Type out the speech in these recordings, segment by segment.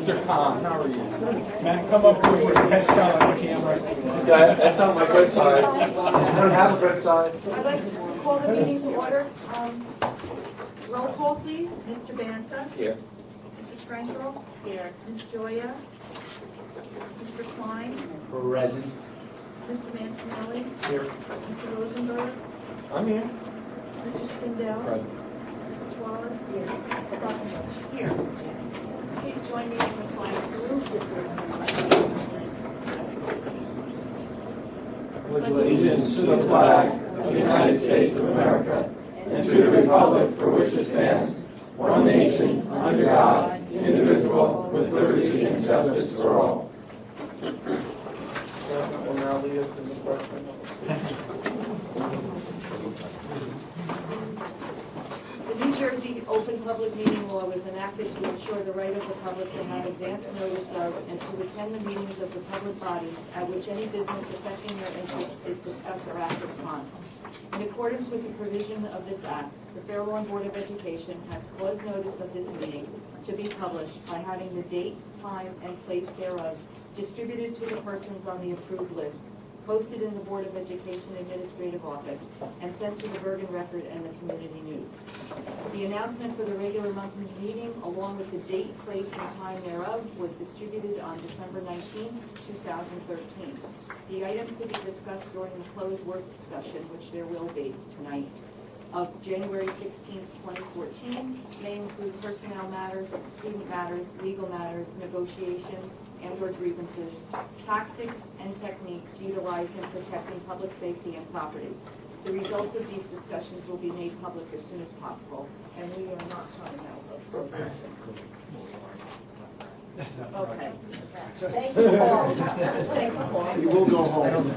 Mr. Khan, how are you? Matt, come up here, test shot on the camera. Yeah, that's not my good side. I don't have a good side. I'd like to call the meeting to order. Roll call, please. Mr. Banta? Here. Mrs. Frankel? Here. Ms. Joya? Mr. Klein? Present. Mr. Mancinelli? Here. Mr. Rosenberg? I'm here. Mr. Skindell? Present. Mrs. Wallace? Here. Mrs. Buckingham? Here. Please join me in the flag salute. Pledge allegiance to the flag of the United States of America and to the republic for which it stands, one nation, under God, indivisible, with liberty and justice for all. Will now lead us in the question. The New Jersey Open Public Meeting Law was enacted to ensure the right of the public to have advance notice of and to attend the meetings of the public bodies at which any business affecting their interests is discussed or acted upon. In accordance with the provision of this Act, the Fair Lawn Board of Education has caused notice of this meeting to be published by having the date, time, and place thereof distributed to the persons on the approved list, posted in the Board of Education Administrative Office, and sent to the Bergen Record and the Community News. The announcement for the regular monthly meeting, along with the date, place, and time thereof, was distributed on December 19, 2013. The items to be discussed during the closed work session, which there will be tonight, of January 16, 2014, may include personnel matters, student matters, legal matters, negotiations, and/or grievances, tactics and techniques utilized in protecting public safety and property. The results of these discussions will be made public as soon as possible, and we are not coming out of closed session. Okay. Thank you all. Thanks, Paul. You will go home.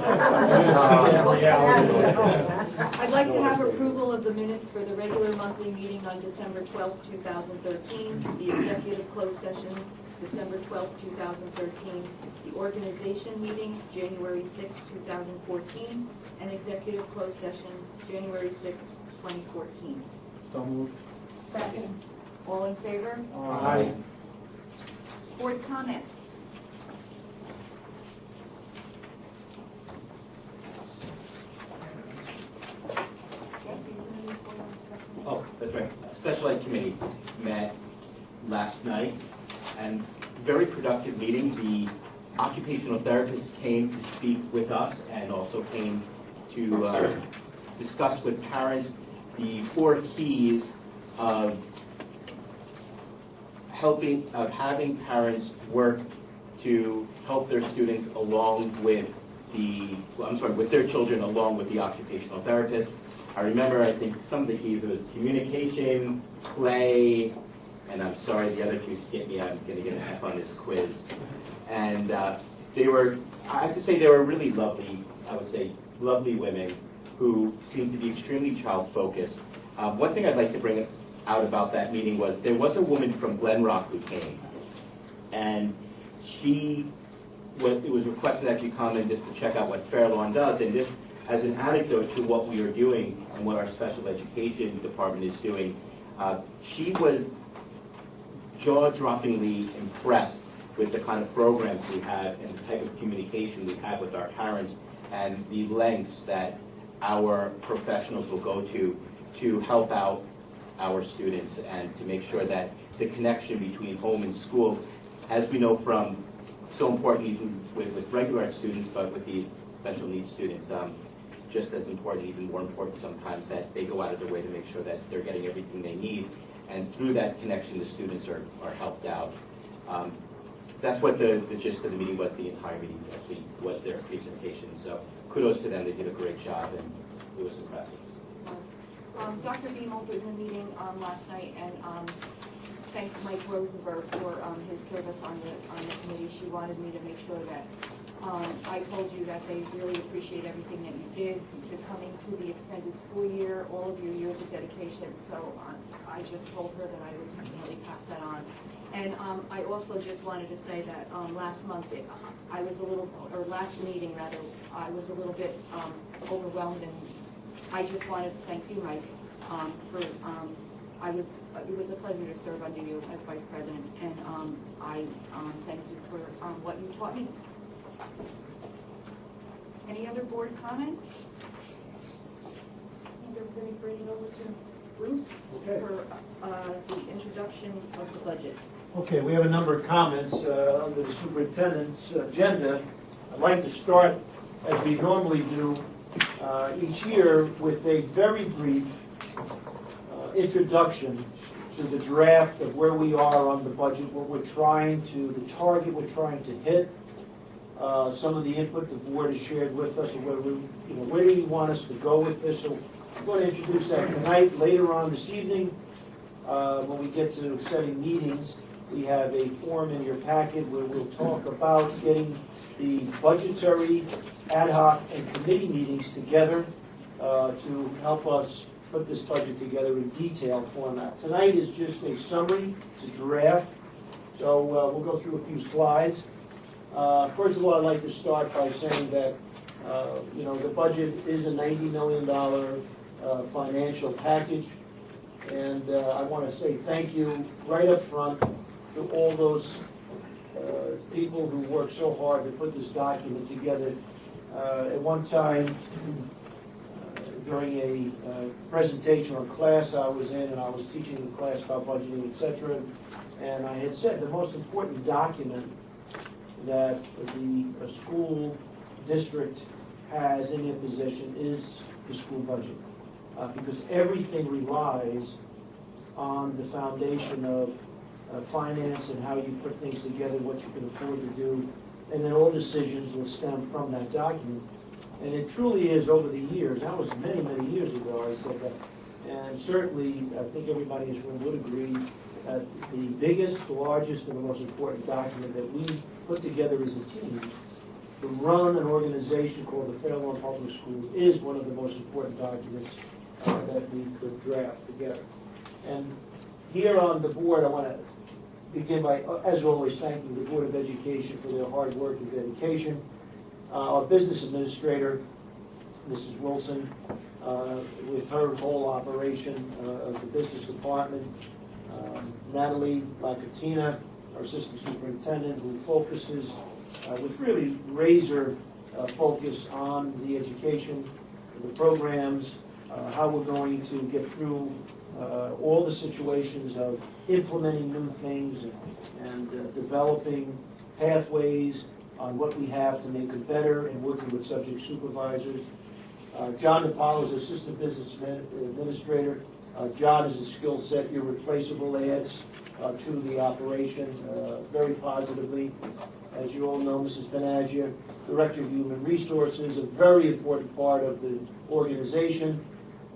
I'd like to have approval of the minutes for the regular monthly meeting on December 12, 2013, the executive closed session, December 12, 2013, the organization meeting, January 6, 2014, and executive closed session, January 6, 2014. So moved. Second. All in favor? Aye. Board comments. Oh, that's right. Special Ed Committee met last night, and very productive meeting. The occupational therapists came to speak with us and also came to discuss with parents the 4 keys of having parents work to help their students along with with their children along with the occupational therapist. I remember, I think some of the keys was communication, play, and I'm sorry the other 2 skipped me. I'm going to get an F on this quiz. And I have to say, they were really lovely, I would say, lovely women who seemed to be extremely child-focused. One thing I'd like to bring out about that meeting was there was a woman from Glen Rock who came, and it was requested that she come in just to check out what Fair Lawn does, and this as an anecdote to what we are doing and what our special education department is doing. She was jaw-droppingly impressed with the kind of programs we have and the type of communication we have with our parents and the lengths that our professionals will go to help out our students and to make sure that the connection between home and school, as we know from so important even with regular ed students, but with these special needs students, just as important, even more important sometimes, that they go out of their way to make sure that they're getting everything they need. And through that connection, the students are helped out. That's what the gist of the meeting was. The entire meeting actually was their presentation. So kudos to them. They did a great job, and it was impressive. Dr. Beam opened the meeting last night and thanked Mike Rosenberg for his service on the committee. She wanted me to make sure that I told you that they really appreciate everything that you did, the coming to the extended school year, all of your years of dedication. So I just told her that I would definitely pass that on. And I also just wanted to say that last month, last meeting rather, I was a little bit overwhelmed, and I just wanted to thank you, Mike, for it was a pleasure to serve under you as vice president, and I thank you for what you taught me. Any other board comments? I'm going to bring it over to Bruce Okay. for the introduction of the budget. Okay, we have a number of comments under the superintendent's agenda. I'd like to start, as we normally do each year, with a very brief introduction to the draft of where we are on the budget, what we're trying to, the target we're trying to hit, some of the input the board has shared with us, and where do you want us to go with this? So I'm going to introduce that tonight. Later on this evening, when we get to setting meetings, we have a form in your packet where we'll talk about getting the budgetary, ad hoc, and committee meetings together to help us put this budget together in detailed format. Tonight is just a summary, it's a draft, so we'll go through a few slides. First of all, I'd like to start by saying that the budget is a $90 million financial package, and I want to say thank you right up front to all those people who worked so hard to put this document together. At one time, during a presentation or class I was in, and I was teaching the class about budgeting, etc., and I had said the most important document that the school district has in their possession is the school budget, because everything relies on the foundation of finance and how you put things together, what you can afford to do, and then all decisions will stem from that document. And it truly is over the years. That was many, many years ago I said that. And certainly, I think everybody in this room would agree that the biggest, the largest, and the most important document that we put together as a team to run an organization called the Fair Lawn Public Schools is one of the most important documents that we could draft together. And here on the board, I want to begin by, as always, thanking the Board of Education for their hard work and dedication. Our business administrator, Mrs. Wilson, with her whole operation of the business department. Natalie Lacatina, our assistant superintendent, who focuses with really razor focus on the education, the programs, how we're going to get through all the situations of implementing new things and developing pathways on what we have to make it better and working with subject supervisors. John DePaulo is Assistant Business Administrator. John is a skill set irreplaceable, adds to the operation very positively. As you all know, Mrs. Benagia, Director of Human Resources, a very important part of the organization.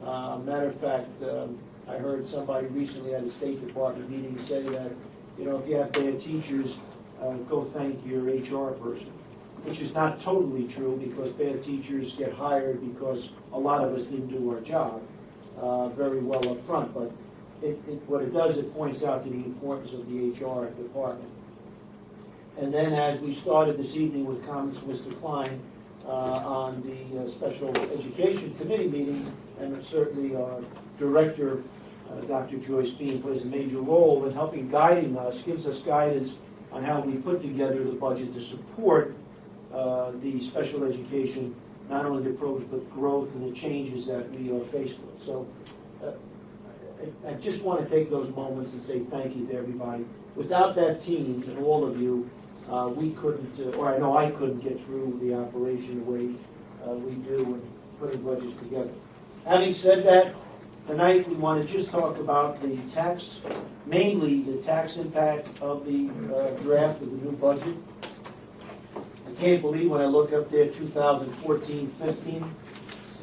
Matter of fact, I heard somebody recently at a State Department meeting say that, if you have bad teachers, go thank your HR person, which is not totally true, because bad teachers get hired because a lot of us didn't do our job very well up front. But what it does, it points out to the importance of the HR department. And then, as we started this evening with comments from Mr. Klein on the Special Education Committee meeting, and certainly our director, Dr. Joyce Bean, plays a major role in helping guiding us, gives us guidance on how we put together the budget to support the special education, not only the programs, but growth and the changes that we are faced with. So I just want to take those moments and say thank you to everybody. Without that team and all of you, we couldn't, or I know I couldn't get through the operation the way we do in putting budgets together. Having said that, tonight we want to just talk about the tax, mainly the tax impact of the draft of the new budget. I can't believe when I look up there 2014-15,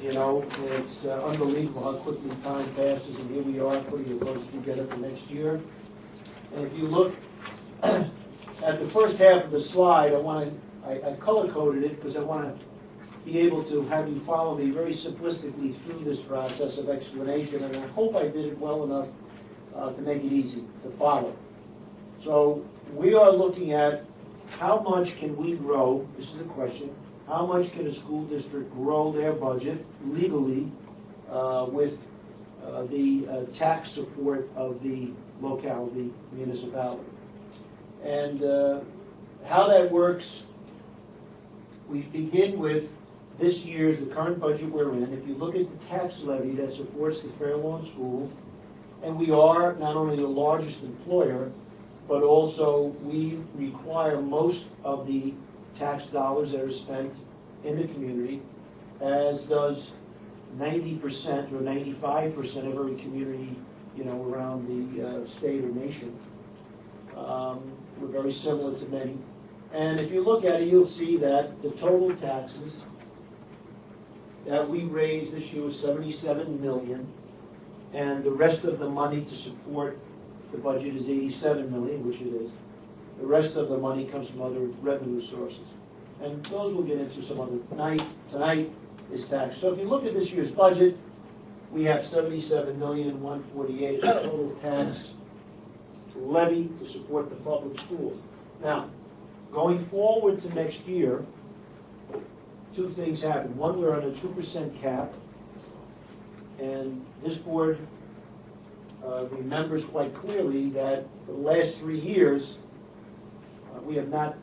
it's unbelievable how quickly time passes, and here we are putting the budget together for next year. And if you look at the first half of the slide, I color-coded it because I want to be able to have you follow me very simplistically through this process of explanation, and I hope I did it well enough to make it easy to follow. So we are looking at how much can we grow, this is the question, how much can a school district grow their budget legally with tax support of the locality, municipality. And how that works, we begin with this year's, the current budget we're in. If you look at the tax levy that supports the Fair Lawn School, and we are not only the largest employer, but also we require most of the tax dollars that are spent in the community, as does 90% or 95% of every community, around the state or nation. We're very similar to many. And if you look at it, you'll see that the total taxes that we raised this year was $77 million, and the rest of the money to support the budget is $87 million, which it is. The rest of the money comes from other revenue sources. And those we'll get into some other night. Tonight is tax. So if you look at this year's budget, we have $77,148,000 total tax levy to support the public schools. Now, going forward to next year, two things happen. One, we're on a 2% cap, and this board remembers quite clearly that for the last 3 years, we have not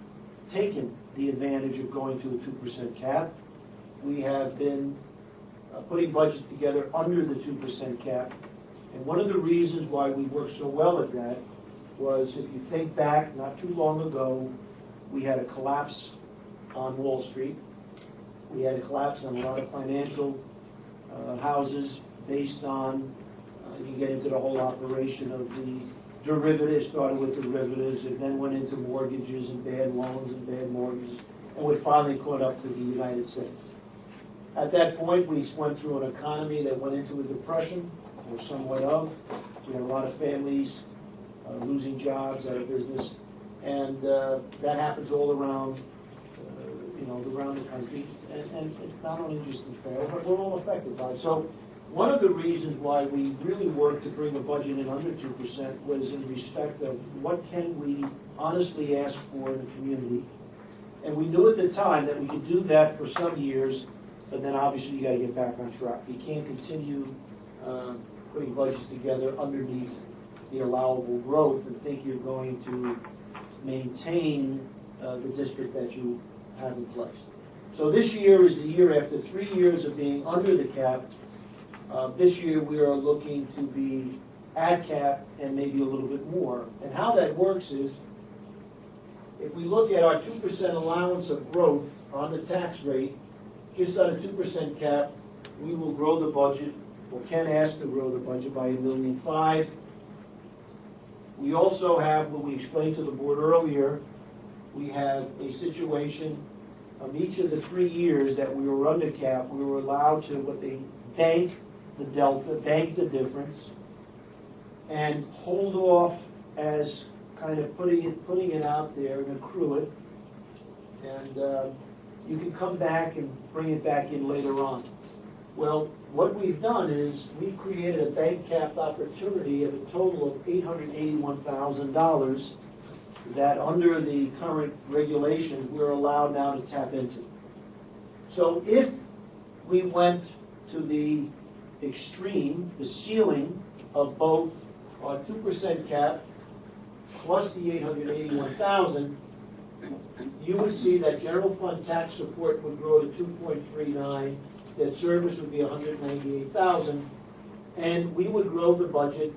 taken the advantage of going to a 2% cap. We have been putting budgets together under the 2% cap. And one of the reasons why we worked so well at that was, if you think back, not too long ago, we had a collapse on Wall Street. We had a collapse on a lot of financial houses based on, you get into the whole operation of the derivatives, started with derivatives, and then went into mortgages and bad loans and bad mortgages, and we finally caught up to the United States. At that point, we went through an economy that went into a depression, or somewhat of. We had a lot of families losing jobs, out of business, and that happens all around, around the country, and it's not only just in Fair, but we're all affected by it. So one of the reasons why we really worked to bring the budget in under 2% was in respect of what can we honestly ask for in the community. And we knew at the time that we could do that for some years, but then obviously you got to get back on track. You can't continue putting budgets together underneath the allowable growth and think you're going to maintain the district that you have in place. So this year is the year after 3 years of being under the cap. This year we are looking to be at cap and maybe a little bit more. And how that works is, if we look at our 2% allowance of growth on the tax rate, just on a 2% cap, we will grow the budget, or can ask to grow the budget by $1.5 million. We also have, what we explained to the board earlier, we have a situation of each of the 3 years that we were under cap, we were allowed to what they bank the delta, bank the difference, and hold off as kind of putting it out there and accrue it. And you can come back and bring it back in later on. Well, what we've done is we've created a bank capped opportunity of a total of $881,000 that under the current regulations we're allowed now to tap into. So if we went to the extreme, the ceiling of both our 2% cap plus the $881,000, you would see that general fund tax support would grow to 2.39, debt service would be $198,000, and we would grow the budget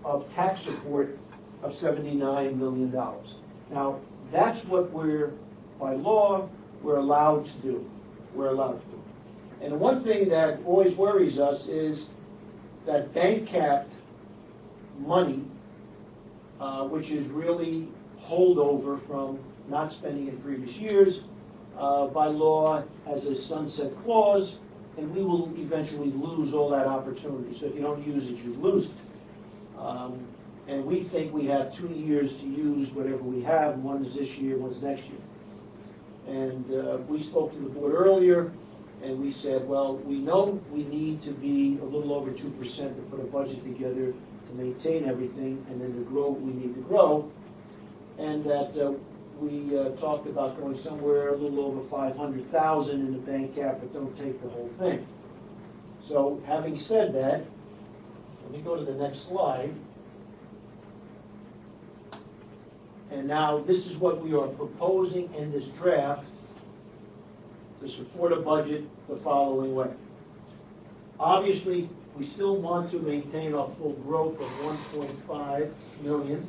of tax support of $79 million. Now, that's what by law, we're allowed to do. We're allowed to do. And one thing that always worries us is that bank capped money, which is really holdover from not spending in previous years, by law has a sunset clause, and we will eventually lose all that opportunity. So if you don't use it, you lose it. And we think we have 2 years to use whatever we have. One is this year, one's next year. And we spoke to the board earlier, and we said, well, we know we need to be a little over 2% to put a budget together to maintain everything, and then to grow what we need to grow. And that we talked about going somewhere a little over $500,000 in the bank cap, but don't take the whole thing. So having said that, Let me go to the next slide. And now, this is what we are proposing in this draft to support a budget the following way. Obviously, we still want to maintain our full growth of 1.5 million,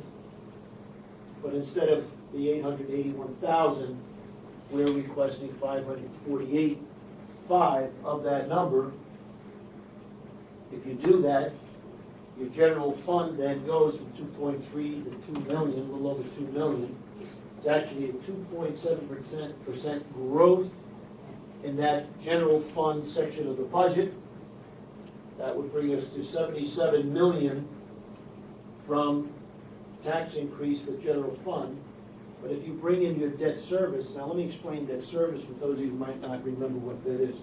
but instead of the 881,000, we're requesting 548.5 of that number. If you do that, your general fund then goes from 2.3 to 2 million, a little over 2 million. It's actually a 2.7% growth in that general fund section of the budget. That would bring us to 77 million from tax increase for general fund. But if you bring in your debt service, now let me explain debt service for those of you who might not remember what that is.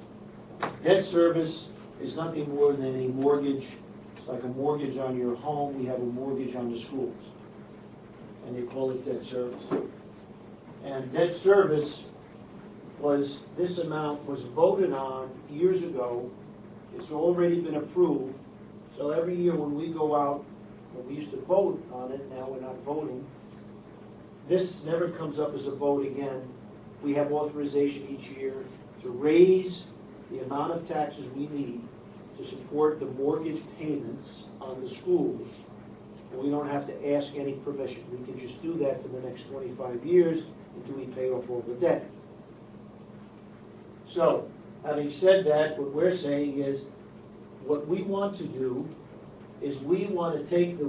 Debt service is nothing more than a mortgage. It's like a mortgage on your home. We have a mortgage on the schools. And they call it debt service. And debt service was, this amount was voted on years ago. It's already been approved. So every year when we go out, when we used to vote on it, now we're not voting, this never comes up as a vote again. We have authorization each year to raise the amount of taxes we need to support the mortgage payments on the schools. And we don't have to ask any permission. We can just do that for the next 25 years until we pay off all the debt. So, having said that, what we're saying is, what we want to do is we want to take the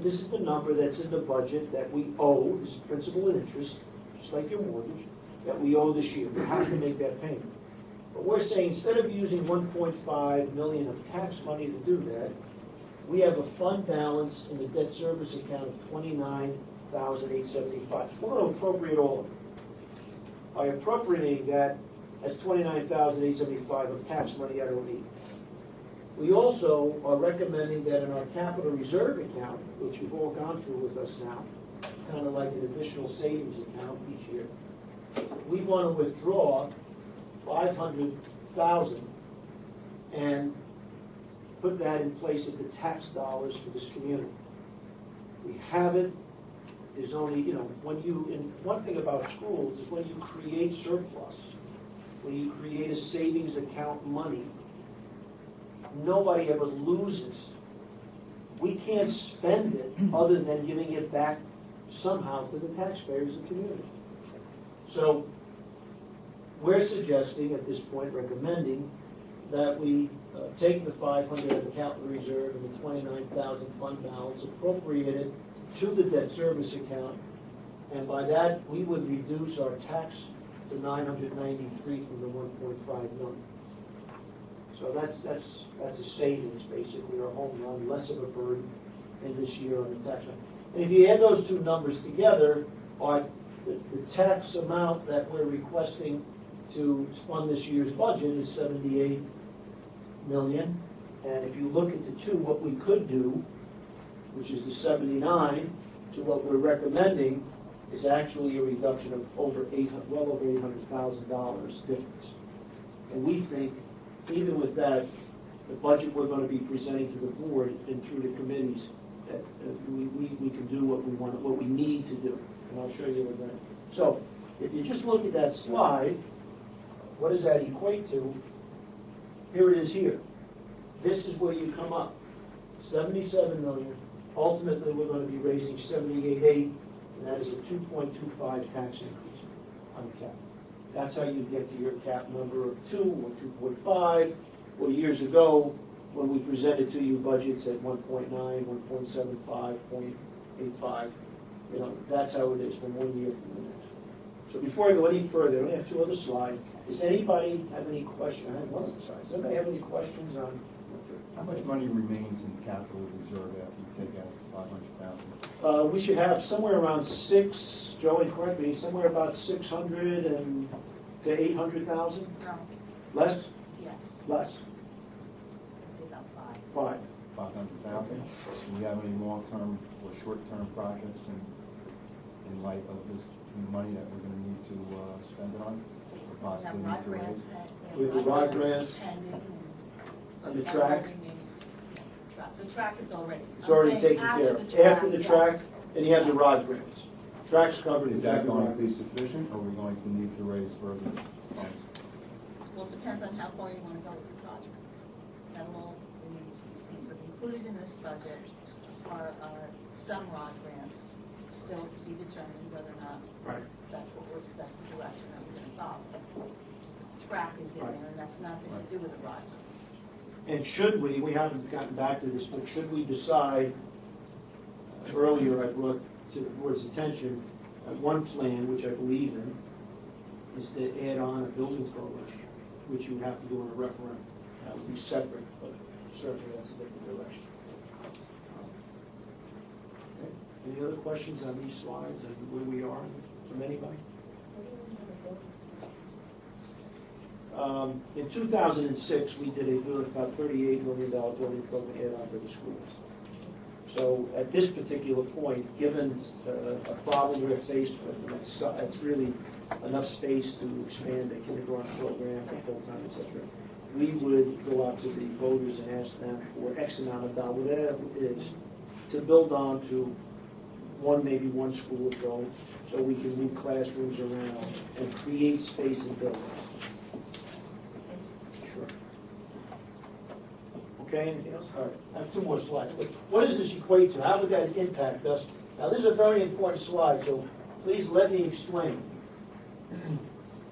this is the number that's in the budget that we owe, this is principal and interest, just like your mortgage, that we owe this year. We have to make that payment. But we're saying, instead of using 1.5 million of tax money to do that, we have a fund balance in the debt service account of 29,875. We're going to appropriate all of it. By appropriating that, that's 29,875 of tax money I don't need. We also are recommending that in our capital reserve account, which you've all gone through with us now, kind of like an additional savings account each year, we want to withdraw 500,000 and put that in place of the tax dollars for this community. We have it. There's only, one thing about schools is when you create surplus, when you create a savings account money, nobody ever loses. We can't spend it other than giving it back somehow to the taxpayers of the community. So we're suggesting at this point, recommending, that we take the 500 of the capital reserve and the 29,000 fund balance, appropriate it to the debt service account, and by that we would reduce our tax to 993 from the 1.5 million. So that's a savings, basically, or home run, less of a burden in this year on the tax rate. And if you add those two numbers together, the tax amount that we're requesting to fund this year's budget is 78 million. And if you look at the two, what we could do, which is the 79, to what we're recommending, is actually a reduction of well over $800,000 difference. And we think, even with that, the budget we're going to be presenting to the board and through the committees, that we can do what we want, what we need to do. And I'll show you what that. So, if you just look at that slide, what does that equate to? Here it is here. This is where you come up. 77 million. Ultimately, we're going to be raising 78.8, and that is a 2.25 tax increase on the cap. That's how you get to your cap number of 2 or 2.5. Well, years ago, when we presented to you budgets at 1.9, 1.75, 0.85, that's how it is from one year to the next. So before I go any further, I only have 2 other slides. Does anybody have any questions? I have one other slide. Does anybody have any questions on? How much money remains in capital reserve after you take out 500,000? We should have somewhere around Joey, correct me, somewhere about 600 to 800,000? No, Less? yes, Less? it's about 5. 5. 500,000? Do you have any long-term or short-term projects in light of this money that we're going to need to spend it on? Or We possibly have need rod to raise? grants With the rod grants pending, and the that track? remains- yes, the The track is already. It's I'm already saying taken care of. after the After the yes. track, and you have the rod grants. Track's covered. Is that going to be sufficient, or are we going to need to raise further funds? Well, it depends on how far you want to go with the projects. That all remains to be seen, but included in this budget are some rod grants, still to be determined whether or not Right. that's the direction that we're going to follow. Track is in Right. there, and that's nothing to do with the rod. And should we haven't gotten back to this, but should we decide, earlier I brought to the board's attention, one plan, which I believe in, is to add on a building program, which you would have to do in a referendum. That would be separate, but certainly that's a different direction. Okay. Any other questions on these slides and where we are from anybody? In 2006, we did about $38 million building program add-on for the schools. So at this particular point, given a problem we're faced with, and it's really enough space to expand the kindergarten program to full-time, et cetera, we would go out to the voters and ask them for X amount of dollars, whatever it is, to build on to maybe one school of zone, so we can move classrooms around and create space in buildings. Sure. Okay, anything else? All right, I have two more slides. What does this equate to? How would that impact us? Now, this is a very important slide, so please let me explain.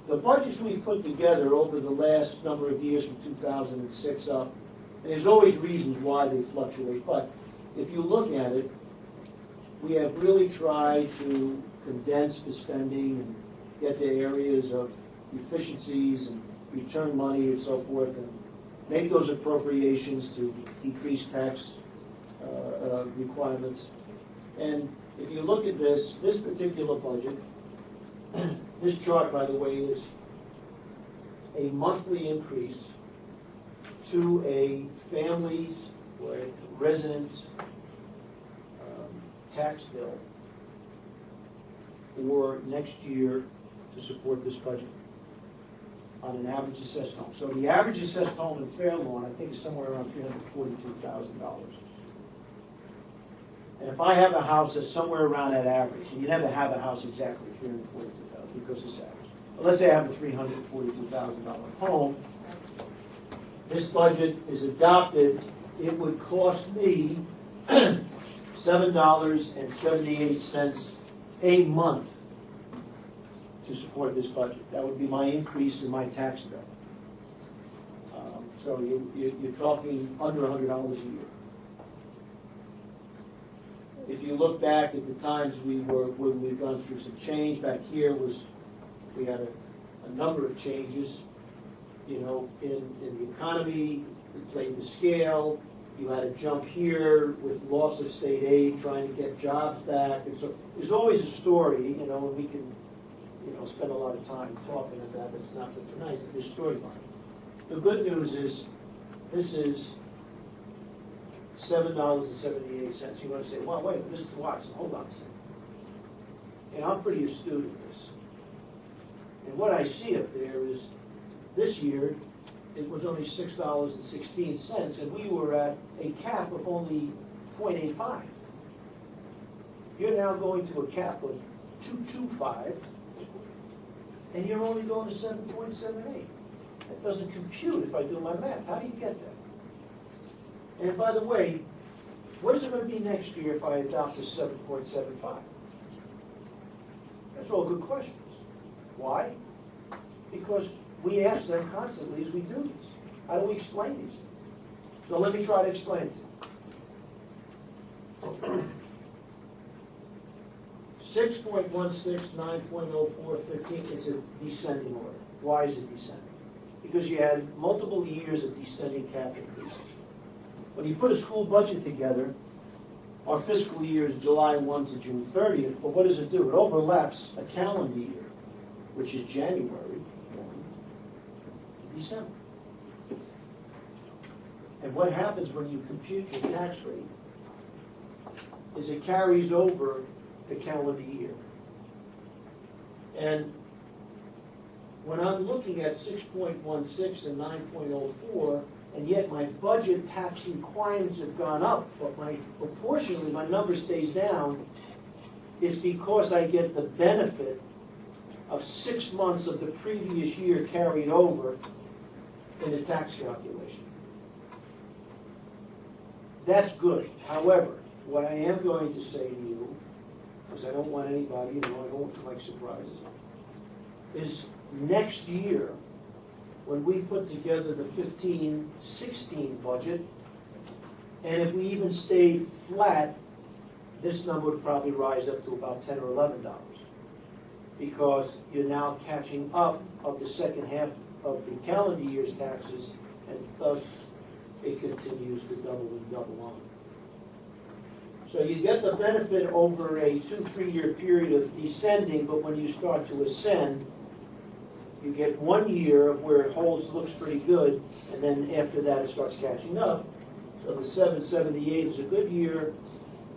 The budgets we've put together over the last number of years from 2006 up, and there's always reasons why they fluctuate, but if you look at it, we have really tried to condense the spending and get to areas of efficiencies and return money and so forth, and make those appropriations to decrease tax requirements. And if you look at this particular budget, this chart, by the way, is a monthly increase to a family's or a resident's tax bill for next year to support this budget on an average assessed home. So the average assessed home in Fairlawn, I think, is somewhere around $342,000. And if I have a house that's somewhere around that average, and you never have a house exactly $342,000 because it's average. But let's say I have a $342,000 home. This budget is adopted. It would cost me $7.78 a month to support this budget. That would be my increase in my tax bill. So you're talking under $100 a year. If you look back at the times when we've gone through some change, back here we had a number of changes, in the economy. We played the scale. You had a jump here with loss of state aid, trying to get jobs back. And so there's always a story, and we can, spend a lot of time talking about it. It's not for tonight, but there's storyline. The good news is, this is $7.78. You want to say, well, wait, Mr. Watson, hold on a second. And I'm pretty astute at this. And what I see up there is, this year, it was only $6.16, and we were at a cap of only 0.85. You're now going to a cap of 2.25, and you're only going to 7.78. That doesn't compute if I do my math. How do you get that? And by the way, what is it going to be next year if I adopt the 7.75? That's all good questions. Why? Because we ask them constantly as we do this. How do we explain these things? So let me try to explain it. 6.16, 9.04, 15, it's a descending order. Why is it descending? Because you had multiple years of descending cap increases. When you put a school budget together, our fiscal year is July 1 to June 30th, but what does it do? It overlaps a calendar year, which is January 1 to December. And what happens when you compute your tax rate is it carries over the calendar year. And when I'm looking at 6.16 and 9.04, and yet my budget tax requirements have gone up, but proportionally, my number stays down, it's because I get the benefit of 6 months of the previous year carried over in the tax calculation. That's good. However, what I am going to say to you, because I don't want anybody, I don't like surprises, is next year, when we put together the 15-16 budget, and if we even stayed flat, this number would probably rise up to about $10 or $11, because you're now catching up of the second half of the calendar year's taxes, and thus it continues to double and double on. So you get the benefit over a 2-3 year period of descending, but when you start to ascend, you get 1 year where it looks pretty good, and then after that it starts catching up. So the 778 is a good year,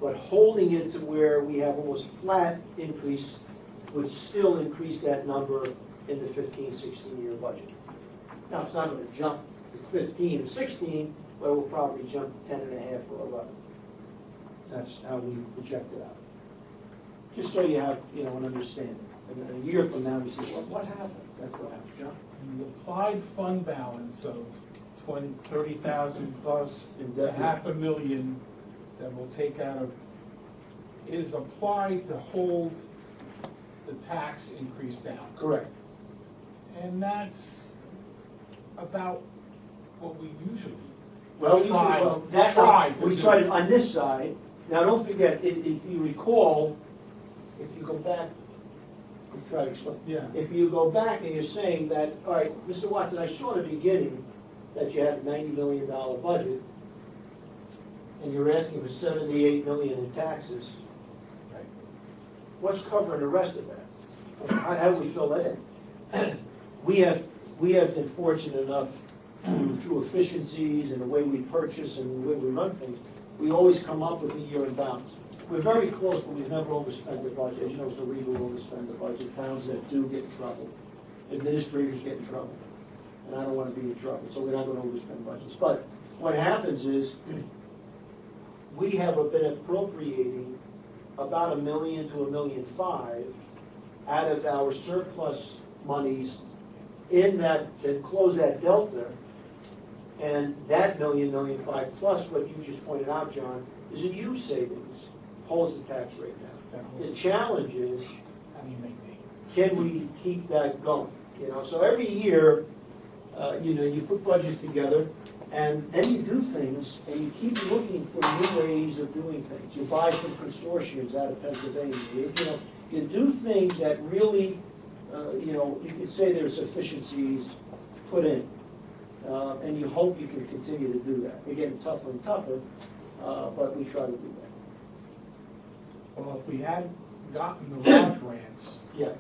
but holding it to where we have almost flat increase would still increase that number in the 15-16 year budget. Now, it's not going to jump to 15 or 16, but it will probably jump to 10.5 or 11. That's how we project it out. Just so you have, an understanding. And then a year from now, we say, well, what happened? That's what happened, John. And the applied fund balance of 30,000 plus Indefinite. $500,000 that we'll take out of, is applied to hold the tax increase down. Correct. And that's about what we usually Well, we try to, on this side. Now, don't forget, if you recall, if you go back, I'm trying to explain. Yeah. If you go back and you're saying that, all right, Mr. Watson, I saw in the beginning that you had a $90 million budget, and you're asking for $78 million in taxes. Right. What's covering the rest of that? How do we fill that in? We have been fortunate enough through efficiencies and the way we purchase and the way we run things, we always come up with a year in bounds. We're very close, but we've never overspent the budget. You know, so we will overspend the budget. Towns that do get in trouble. Administrators get in trouble. And I don't want to be in trouble, so we're not going to overspend budgets. But what happens is we have been appropriating about $1 million to $1.5 million out of our surplus monies in that, to close that delta. And that $1 million plus what you just pointed out, John, is a huge savings, holds the tax rate down. The challenge is, How do you maintain? can we keep that going? So every year, you put budgets together, and then you do things, and you keep looking for new ways of doing things. You buy from consortiums out of Pennsylvania. You do things that really, you could say there's efficiencies put in. And you hope you can continue to do that. We're getting tougher and tougher, but we try to do that. Well, if we had gotten the ROD grants, Yeah,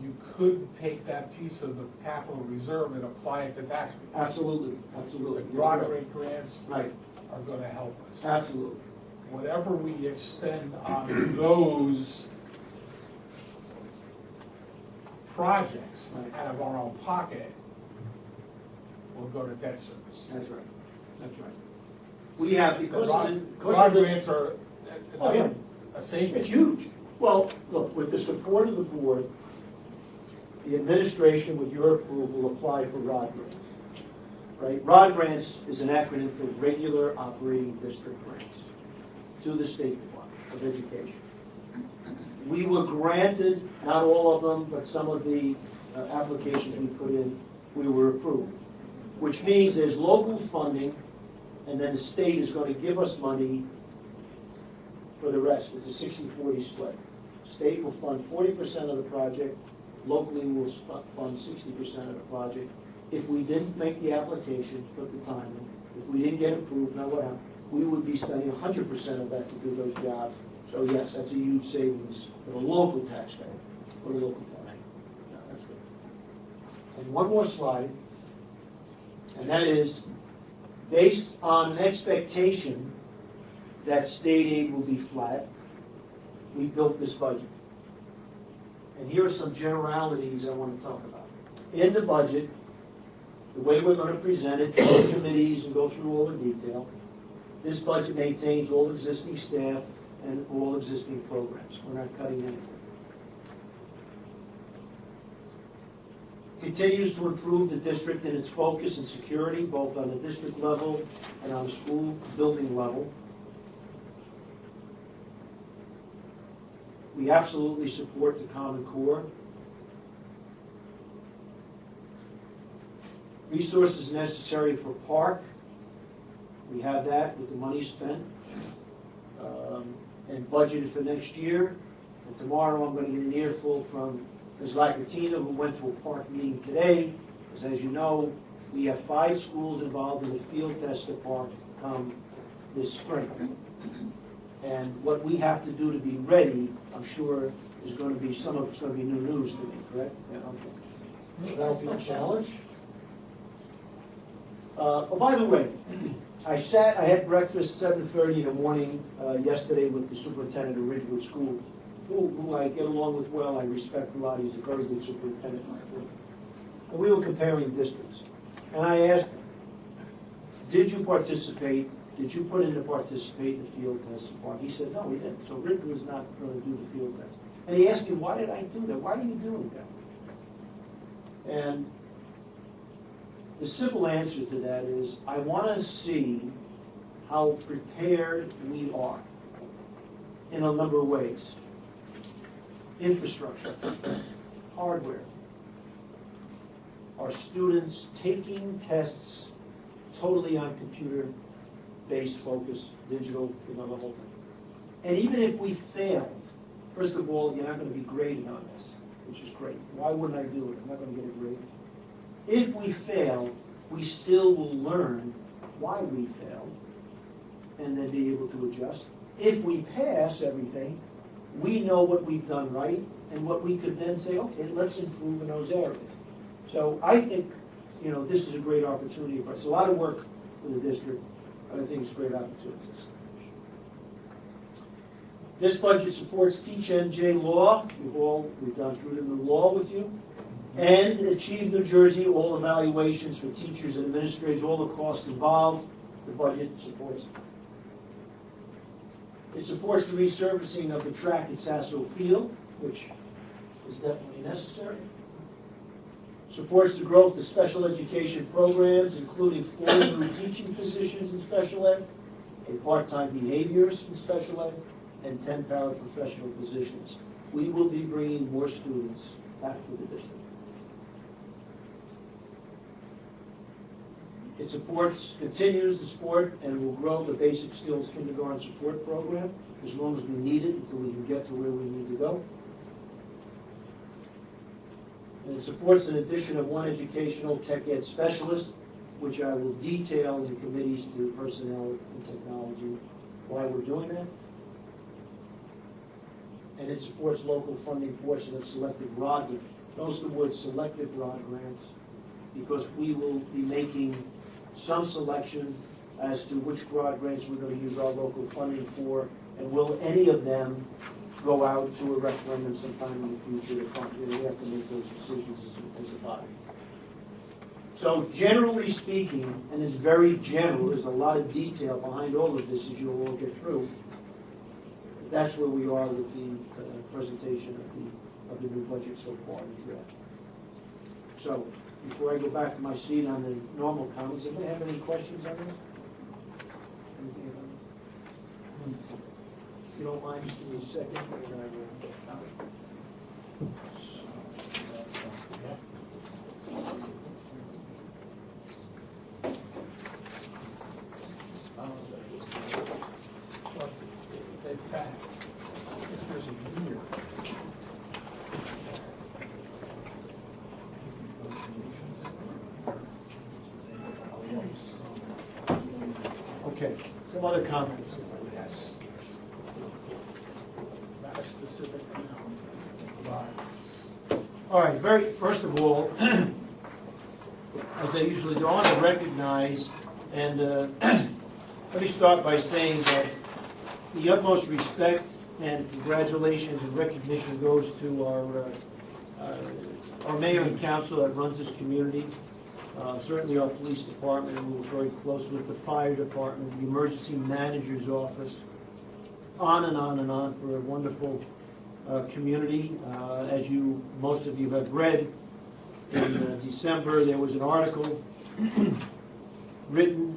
you could take that piece of the capital reserve and apply it to tax relief. absolutely, absolutely. The ROD rate grants Right, are gonna help us. absolutely. Whatever we expend on those projects Right. out of our own pocket will go to debt service. That's right, that's right. We have, The because ROD of the, grants are Oh, yeah. a savings. it's huge. Well, look, with the support of the board, the administration, with your approval, applied for ROD grants. Right? ROD grants is an acronym for Regular Operating District Grants to the State Department of Education. We were granted, not all of them, but some of the applications we put in, we were approved. Which means there's local funding, and then the state is going to give us money for the rest. It's a 60-40 split. State will fund 40% of the project, locally will fund 60% of the project. If we didn't make the application, put the time in, if we didn't get approved, now what happened? We would be spending 100% of that to do those jobs. So yes, that's a huge savings for the local taxpayer, for the local taxpayer. Yeah, that's good. And one more slide, and that is, based on an expectation that state aid will be flat, we built this budget. And here are some generalities I want to talk about. In the budget, the way we're going to present it to the committees and go through all the detail, this budget maintains all existing staff and all existing programs. We're not cutting anything. Continues to improve the district in its focus and security, both on the district level and on the school building level. We absolutely support the Common Core. Resources necessary for park, we have that with the money spent and budgeted for next year. And tomorrow I'm going to get an earful from Ms. Lackatina, who went to a park meeting today, because as you know, we have 5 schools involved in the field test at park come this spring. And what we have to do to be ready, I'm sure, is going to be, some of it's going to be new news to me, correct? Yeah, okay. That'll be a challenge. Oh, by the way, I had breakfast 7:30 in the morning yesterday with the superintendent of Ridgewood School, who I get along with well, I respect a lot, he's a very good superintendent. And we were comparing districts. And I asked him, did you participate, did you put in to participate in the field test at Park? He said, no, we didn't. So Ridgewood's not going to do the field test. And he asked me, why did I do that? Why are you doing that? And the simple answer to that is, I want to see how prepared we are in a number of ways. Infrastructure, hardware, our students taking tests totally on computer-based focus, digital, the whole thing. And even if we failed, first of all, you're not going to be graded on this, which is great. Why wouldn't I do it? I'm not going to get it graded. If we fail, we still will learn why we failed and then be able to adjust. If we pass everything, we know what we've done right and what we could then say, okay, let's improve in those areas. So I think, this is a great opportunity for us. It's a lot of work for the district, but I think it's a great opportunity. This budget supports Teach NJ Law. We've gone through the new law with you. And Achieve New Jersey, all evaluations for teachers and administrators, all the costs involved, the budget supports it. It supports the resurfacing of the track at Sasso Field, which is definitely necessary. Supports the growth of special education programs, including 4 new teaching positions in special ed, a part-time behaviorist in special ed, and 10 paraprofessional positions. We will be bringing more students back to the district. It continues to support and will grow the basic skills kindergarten support program as long as we need it until we can get to where we need to go. And it supports an addition of 1 educational tech ed specialist, which I will detail in the committees to personnel and technology why we're doing that. And it supports local funding portion of selective ROD grants. Notice the word selective ROD grants, because we will be making some selection as to which ROD grants we're going to use our local funding for, and will any of them go out to a referendum sometime in the future to fund. We have to make those decisions as a body. So generally speaking, and it's very general, there's a lot of detail behind all of this as you'll all get through. That's where we are with the presentation of the new budget so far in the draft. So before I go back to my seat on the normal comments, anybody have any questions on this? Anything about this? If you don't mind, just give me a second. In fact, if there's a year. Okay, some other comments, if I would ask. Not a specific amount. All right, first of all, as I usually do, I want to recognize, and let me start by saying that the utmost respect and congratulations and recognition goes to our mayor and council that runs this community. certainly our police department, and we work very close with the fire department, the emergency manager's office, on and on and on for a wonderful community. As most of you have read, in December there was an article written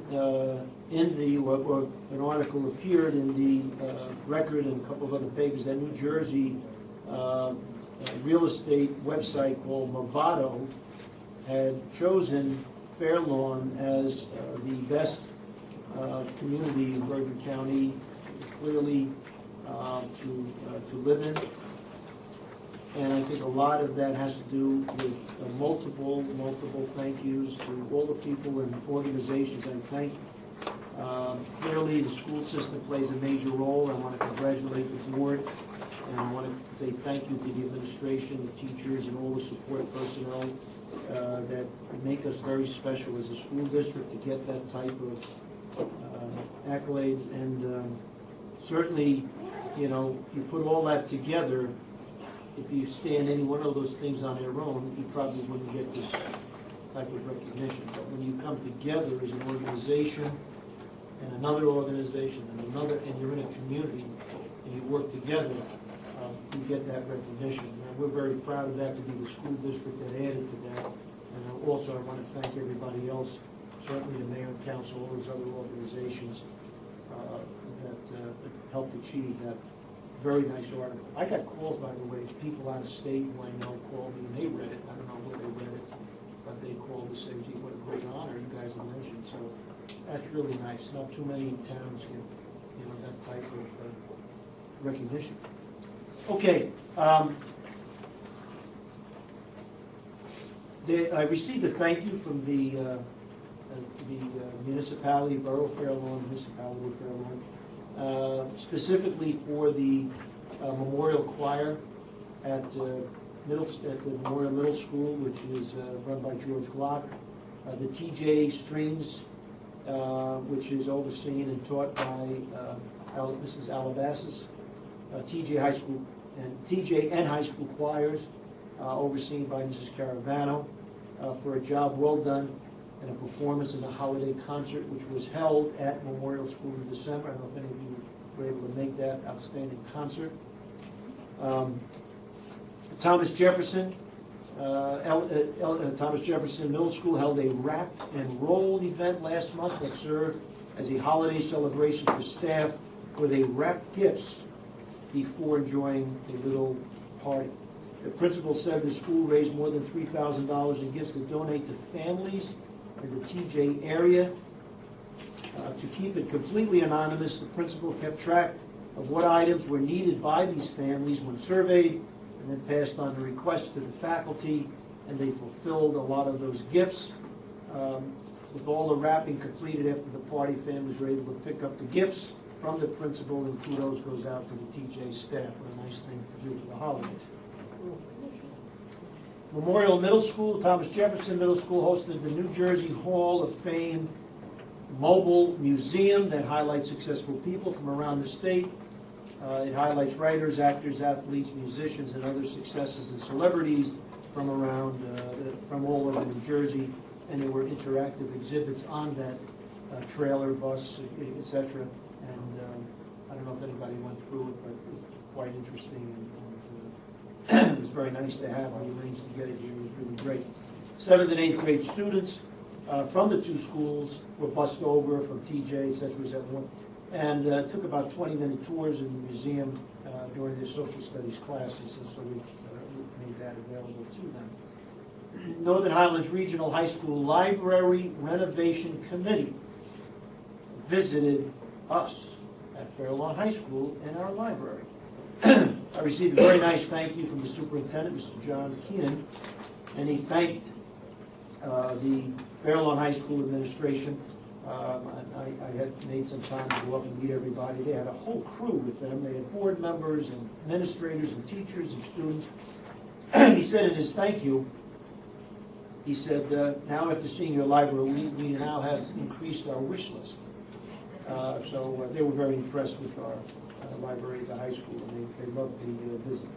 an article appeared in the Record and a couple of other papers that New Jersey real estate website called Movado had chosen Fair Lawn as the best community in Bergen County, clearly to live in. And I think a lot of that has to do with multiple thank yous to all the people and organizations and thank you. Clearly, the school system plays a major role. I want to congratulate the board, and I want to say thank you to the administration, the teachers, and all the support personnel that make us very special as a school district to get that type of accolades. And certainly, you put all that together. If you stand any one of those things on their own, you probably wouldn't get this type of recognition. But when you come together as an organization and another organization and another, and you're in a community and you work together, you get that recognition. And we're very proud of that, to be the school district that added to that. And also I want to thank everybody else, certainly the mayor and council, all those other organizations that helped achieve that. Very nice article. I got calls, by the way, people out of state who I know called me and they read it. I don't know where they read it, but they called to say, gee, what a great honor you guys have mentioned. So that's really nice. Not too many towns get that type of recognition. Okay. I received a thank you from the municipality, Borough Fair Lawn, municipality of Fair Lawn. Specifically for the Memorial Choir at the Memorial Middle School, which is run by George Glock. The TJ Strings, which is overseen and taught by Mrs. Alabasas. TJ High School and TJ and high school choirs, overseen by Mrs. Caravano, for a job well done and a performance in the holiday concert, which was held at Memorial School in December. I don't know if any of you were able to make that outstanding concert. Thomas Jefferson Middle School held a wrap and roll event last month that served as a holiday celebration for staff, where they wrapped gifts before enjoying a little party. The principal said the school raised more than $3,000 in gifts to donate to families in the TJ area. To keep it completely anonymous, the principal kept track of what items were needed by these families when surveyed, and then passed on the requests to the faculty, and they fulfilled a lot of those gifts. With all the wrapping completed after the party, families were able to pick up the gifts from the principal, and kudos goes out to the TJ staff. What a nice thing to do for the holidays. Memorial Middle School, Thomas Jefferson Middle School hosted the New Jersey Hall of Fame mobile museum that highlights successful people from around the state. It highlights writers, actors, athletes, musicians, and other successes and celebrities from around, from all over New Jersey. And there were interactive exhibits on that trailer, bus, etc. And I don't know if anybody went through it, but it was quite interesting. And it was very nice to have. We arranged to get it here. It was really great. 7th and 8th grade students from the two schools were bussed over from TJ, etc. And took about 20-minute tours in the museum during their social studies classes, and so we made that available to them. Northern Highlands Regional High School Library Renovation Committee visited us at Fair Lawn High School in our library. I received a very nice thank you from the superintendent, Mr. John Keenan, and he thanked the Fair Lawn High School administration. I had made some time to go up and meet everybody. They had a whole crew with them. They had board members and administrators and teachers and students. He said in his thank you, he said, now after seeing your library, we now have increased our wish list. So they were very impressed with our library at the high school, and they loved the visit.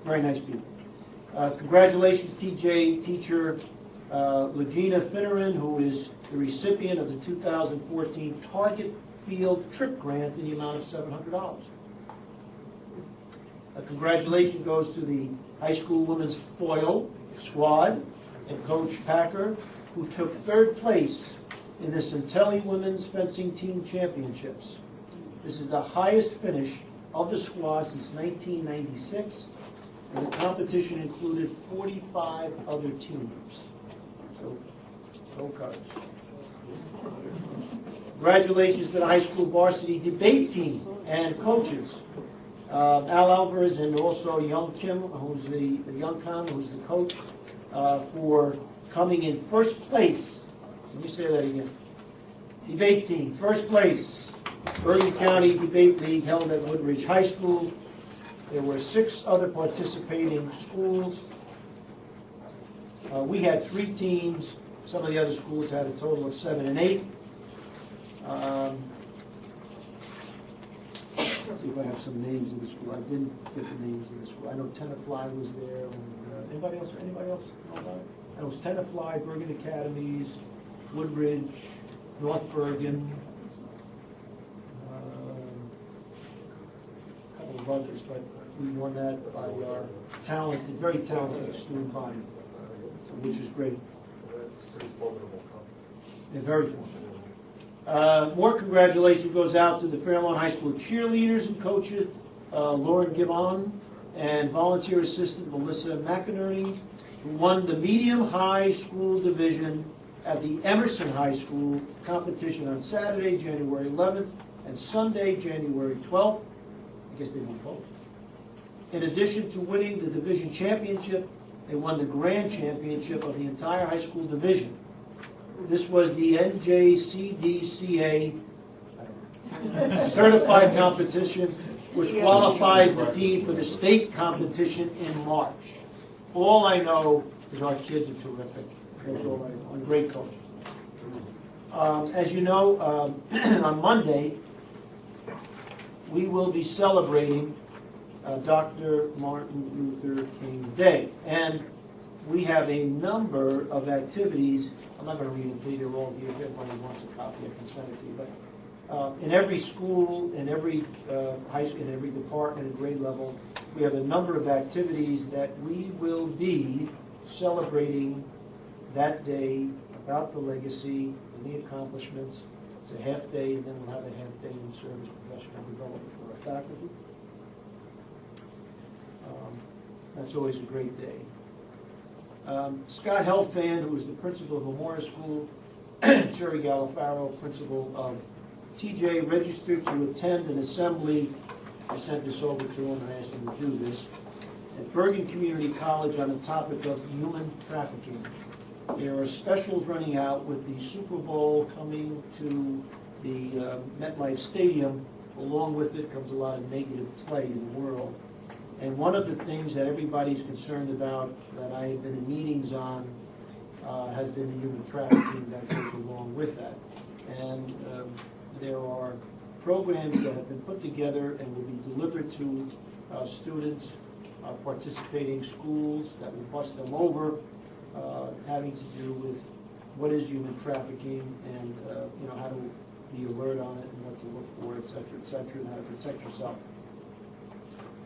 Very nice people. Congratulations, TJ teacher Legina Finneran, who is the recipient of the 2014 Target Field Trip Grant in the amount of $700. A congratulations goes to the high school women's foil squad and Coach Packer, who took third place in the Centelli Women's Fencing Team Championships. This is the highest finish of the squad since 1996, and the competition included 45 other teams. So, go Cubs. Congratulations to the high school varsity debate team and coaches. Al Alvarez and also Young Kim, who's the coach, for coming in first place. Let me say that again. Debate team, first place. Bergen County Debate League held at Woodridge High School. There were 6 other participating schools. We had 3 teams. Some of the other schools had a total of 7 and 8. Let's see if I have some names of the school. I didn't get the names of the school. I know Tenafly was there. And, anybody else know about it? It was Tenafly, Bergen Academies, Woodridge, North Bergen, a couple of others, but we won that by our talented, very talented student body, which is great. Yeah, very formidable. More congratulations goes out to the Fairlawn High School cheerleaders and coaches, Lauren Gibbon and volunteer assistant Melissa McInerney, who won the medium high school division at the Emerson High School competition on Saturday, January 11th, and Sunday, January 12th. I guess they won both. In addition to winning the division championship, they won the grand championship of the entire high school division. This was the NJCDCA certified competition, which qualifies the team for the state competition in March. All I know is our kids are terrific. That's all I know. And great coaches. As you know, on Monday, we will be celebrating Dr. Martin Luther King Day. And we have a number of activities. I'm not going to read them to you. They're all here. If everybody wants a copy, I can send it to you. But in every school, in every high school, in every department and grade level, we have a number of activities that we will be celebrating that day about the legacy and the accomplishments. It's a half day, and then we'll have a half day in service professional development for our faculty. That's always a great day. Scott Helfand, who is the principal of Memorial School, Sherry Galafaro, principal of TJ, registered to attend an assembly. I sent this over to him and I asked him to do this. At Bergen Community College on the topic of human trafficking. There are specials running out with the Super Bowl coming to the MetLife Stadium. Along with it comes a lot of negative play in the world. And one of the things that everybody's concerned about, that I have been in meetings on, has been the human trafficking that goes along with that. And there are programs that have been put together and will be delivered to students, participating schools that will bust them over, having to do with what is human trafficking and how to be alert on it and what to look for, et cetera, and how to protect yourself.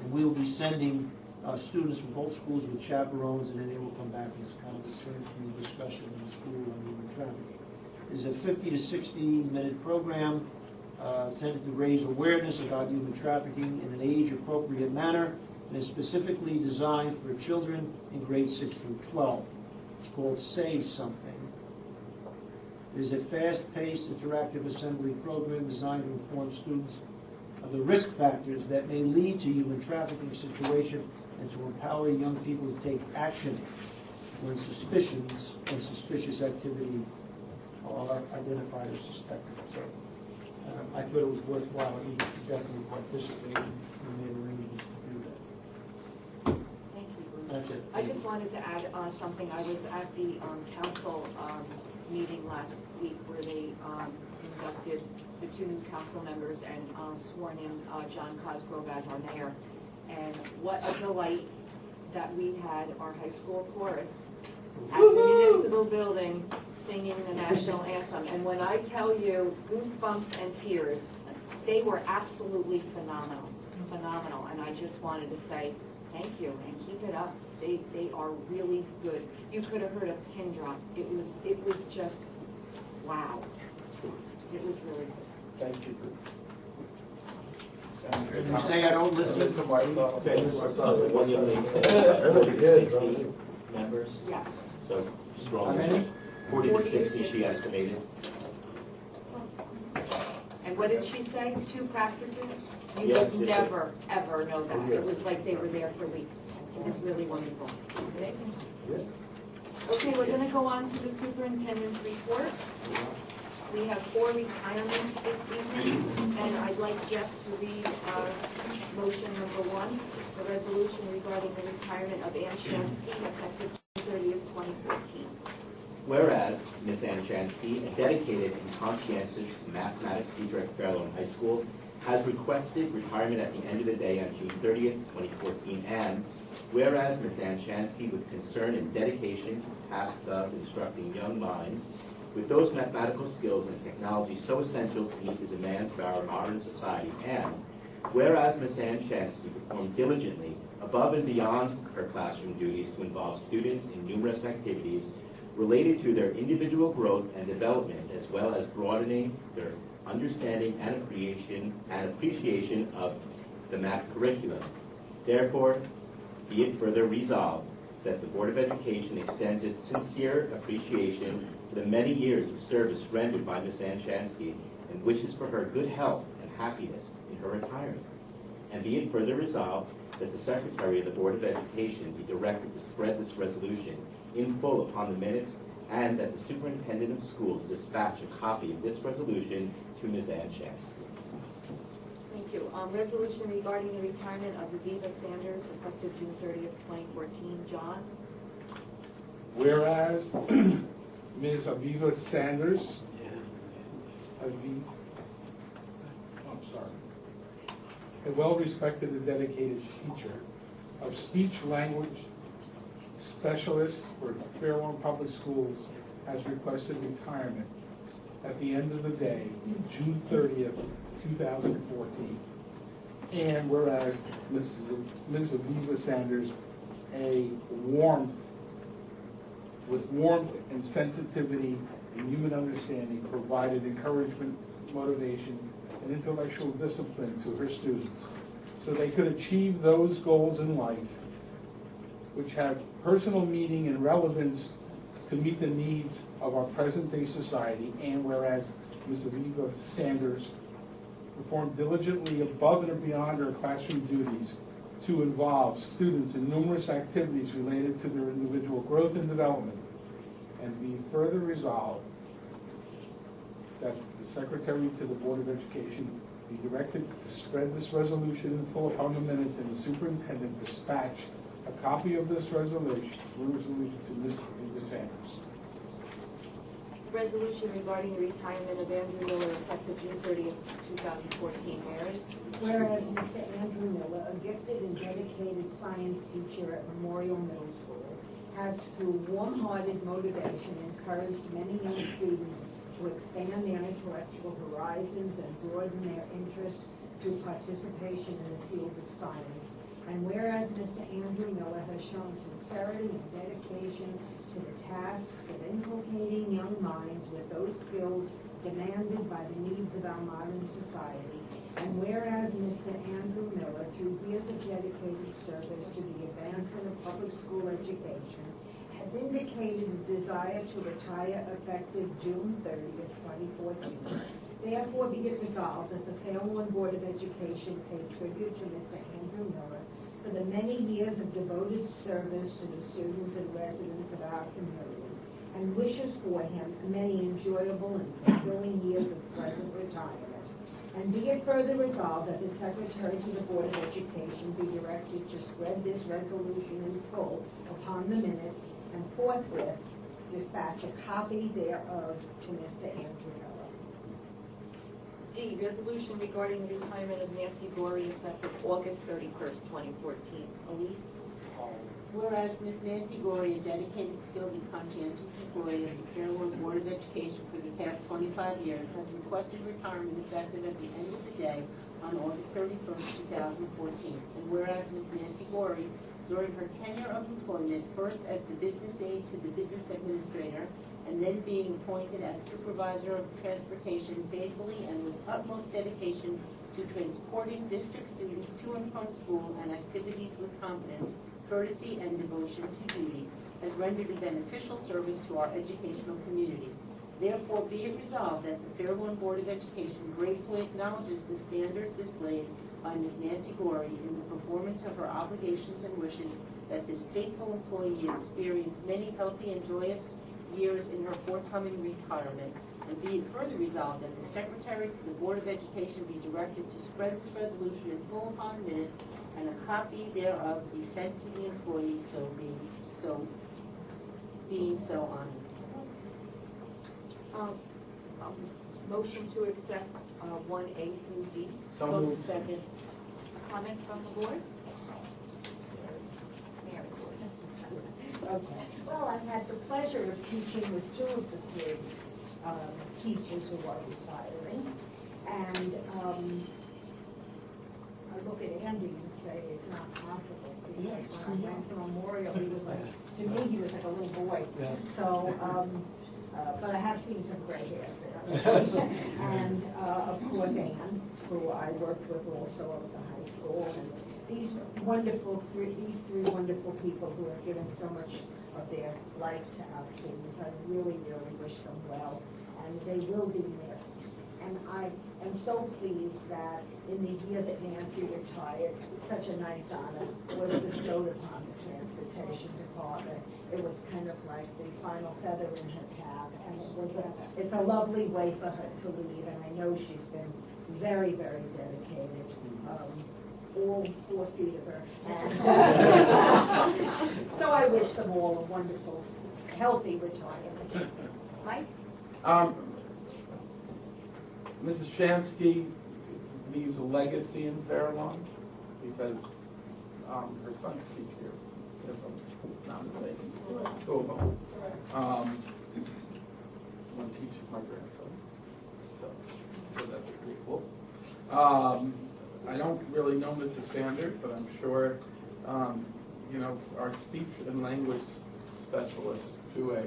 And we will be sending students from both schools with chaperones, and then they will come back as kind of a turnkey discussion in the school on human trafficking. It's a 50 to 60-minute program intended to raise awareness about human trafficking in an age-appropriate manner, and is specifically designed for children in grades 6 through 12. It's called Say Something. It is a fast-paced, interactive assembly program designed to inform students of the risk factors that may lead to human trafficking situation and to empower young people to take action when suspicions and suspicious activity are identified or suspected. So I thought it was worthwhile. We should definitely participate, and we made arrangements to do that. Thank you, Bruce. That's it. I just wanted to add something. I was at the council meeting last week where they inducted the 2 new council members and sworn in John Cosgrove as our mayor. And what a delight that we had our high school chorus at the municipal building singing the national anthem. And when I tell you goosebumps and tears, they were absolutely phenomenal, phenomenal. And I just wanted to say thank you and keep it up. They are really good. You could have heard a pin drop. It was just, wow. It was really good. Thank you. Can you say I don't listen? Mr. Marcel. Okay, so one young lady said 40 to 60 members, Yes. so strong. How many? 40 to 60 she estimated. And what did she say? 2 practices? You Yeah, would just- never, ever know that. It was like they were there for weeks. It was really wonderful. Okay, we're gonna go on to the superintendent's report. We have 4 retirements this evening, and I'd like Jeff to read motion number 1, the resolution regarding the retirement of Ann Shansky effective June 30th, 2014. Whereas Ms. Ann Shansky, a dedicated and conscientious mathematics teacher at Fairlawn High School, has requested retirement at the end of the day on June 30th, 2014, and whereas Ms. Ann Shansky, with concern and dedication to the task of instructing young minds with those mathematical skills and technology so essential to meet the demands of our modern society, and whereas Ms. Ann Shansky performed diligently above and beyond her classroom duties to involve students in numerous activities related to their individual growth and development, as well as broadening their understanding and appreciation of the math curriculum. Therefore, be it further resolved that the Board of Education extends its sincere appreciation for the many years of service rendered by Ms. Ann Shansky and wishes for her good health and happiness in her retirement. And be it further resolved that the Secretary of the Board of Education be directed to spread this resolution in full upon the minutes, and that the Superintendent of Schools dispatch a copy of this resolution to Ms. Ann Shansky. Thank you. Resolution regarding the retirement of Aviva Sanders effective June 30th, 2014. John? Whereas Ms. Aviva Sanders, a well-respected and dedicated teacher of speech language specialist for Fairlawn Public Schools, has requested retirement at the end of the day, June 30th, 2014. And whereas Ms. Aviva Sanders, with warmth and sensitivity and human understanding, provided encouragement, motivation, and intellectual discipline to her students so they could achieve those goals in life which have personal meaning and relevance to meet the needs of our present-day society. And whereas Ms. Aviva Sanders performed diligently above and beyond her classroom duties to involve students in numerous activities related to their individual growth and development, and be further resolved that the Secretary to the Board of Education be directed to spread this resolution in full upon the minutes, and the Superintendent dispatch a copy of this resolution to Ms. Aviva Sanders. Resolution regarding the retirement of Andrew Miller effective June 30th, 2014. Mary? Whereas Mr. Andrew Miller, a gifted and dedicated science teacher at Memorial Middle School, has through warm-hearted motivation encouraged many young students to expand their intellectual horizons and broaden their interest through participation in the field of science. And whereas Mr. Andrew Miller has shown sincerity and dedication to the tasks of inculcating young minds with those skills demanded by the needs of our modern society, and whereas Mr. Andrew Miller, through years of dedicated service to the advancement of public school education, has indicated a desire to retire effective June 30th, 2014, therefore be it resolved that the Fairlawn Board of Education pay tribute to Mr. Andrew Miller for the many years of devoted service to the students and residents of our community, and wishes for him many enjoyable and fulfilling years of pleasant retirement. And be it further resolved that the Secretary to the Board of Education be directed to spread this resolution in full upon the minutes, and forthwith dispatch a copy thereof to Mr. Andrew Miller. D, resolution regarding the retirement of Nancy Gorey effective August 31st, 2014. Elise? Whereas Ms. Nancy Gorey, a dedicated, skilled, and conscientious employee of the Fairlawn Board of Education for the past 25 years, has requested retirement effective at the end of the day on August 31st, 2014. And whereas Ms. Nancy Gorey, during her tenure of employment, first as the business aide to the business administrator, and then being appointed as supervisor of transportation, faithfully and with utmost dedication to transporting district students to and from school and activities with competence, courtesy, and devotion to duty, has rendered a beneficial service to our educational community. Therefore, be it resolved that the Fairlawn Board of Education gratefully acknowledges the standards displayed by Ms. Nancy Gorey in the performance of her obligations and wishes that this faithful employee experience many healthy and joyous years in her forthcoming retirement. And be it further resolved that the Secretary to the Board of Education be directed to spread this resolution in full upon minutes, and a copy thereof be sent to the employee being so honored. Motion to accept 1A through D. So moved. Second. Comments from the board? Mary Gordon. Okay. Well, I've had the pleasure of teaching with two of the three teachers who are retiring. And I look at Andy and say it's not possible, because when I went to Memorial, he was like, to me, he was like a little boy. So, but I have seen some gray hairs there. And of course, Anne, who I worked with also at the high school. And these three wonderful people who have given so much of their life to our students. I really, really wish them well, and they will be missed. And I am so pleased that in the year that Nancy retired, such a nice honor was bestowed upon the Transportation Department. It was kind of like the final feather in her cap, and it's a lovely way for her to leave, and I know she's been very, very dedicated. All 4 feet of her. And, so I wish them all a wonderful, healthy retirement. Mike? Mrs. Shansky leaves a legacy in Fairlawn because her sons teach here, if I'm not mistaken. 2 of them. One teaches my grandson, so that's pretty cool. I don't really know Mrs. Sanders, but I'm sure, our speech and language specialists do a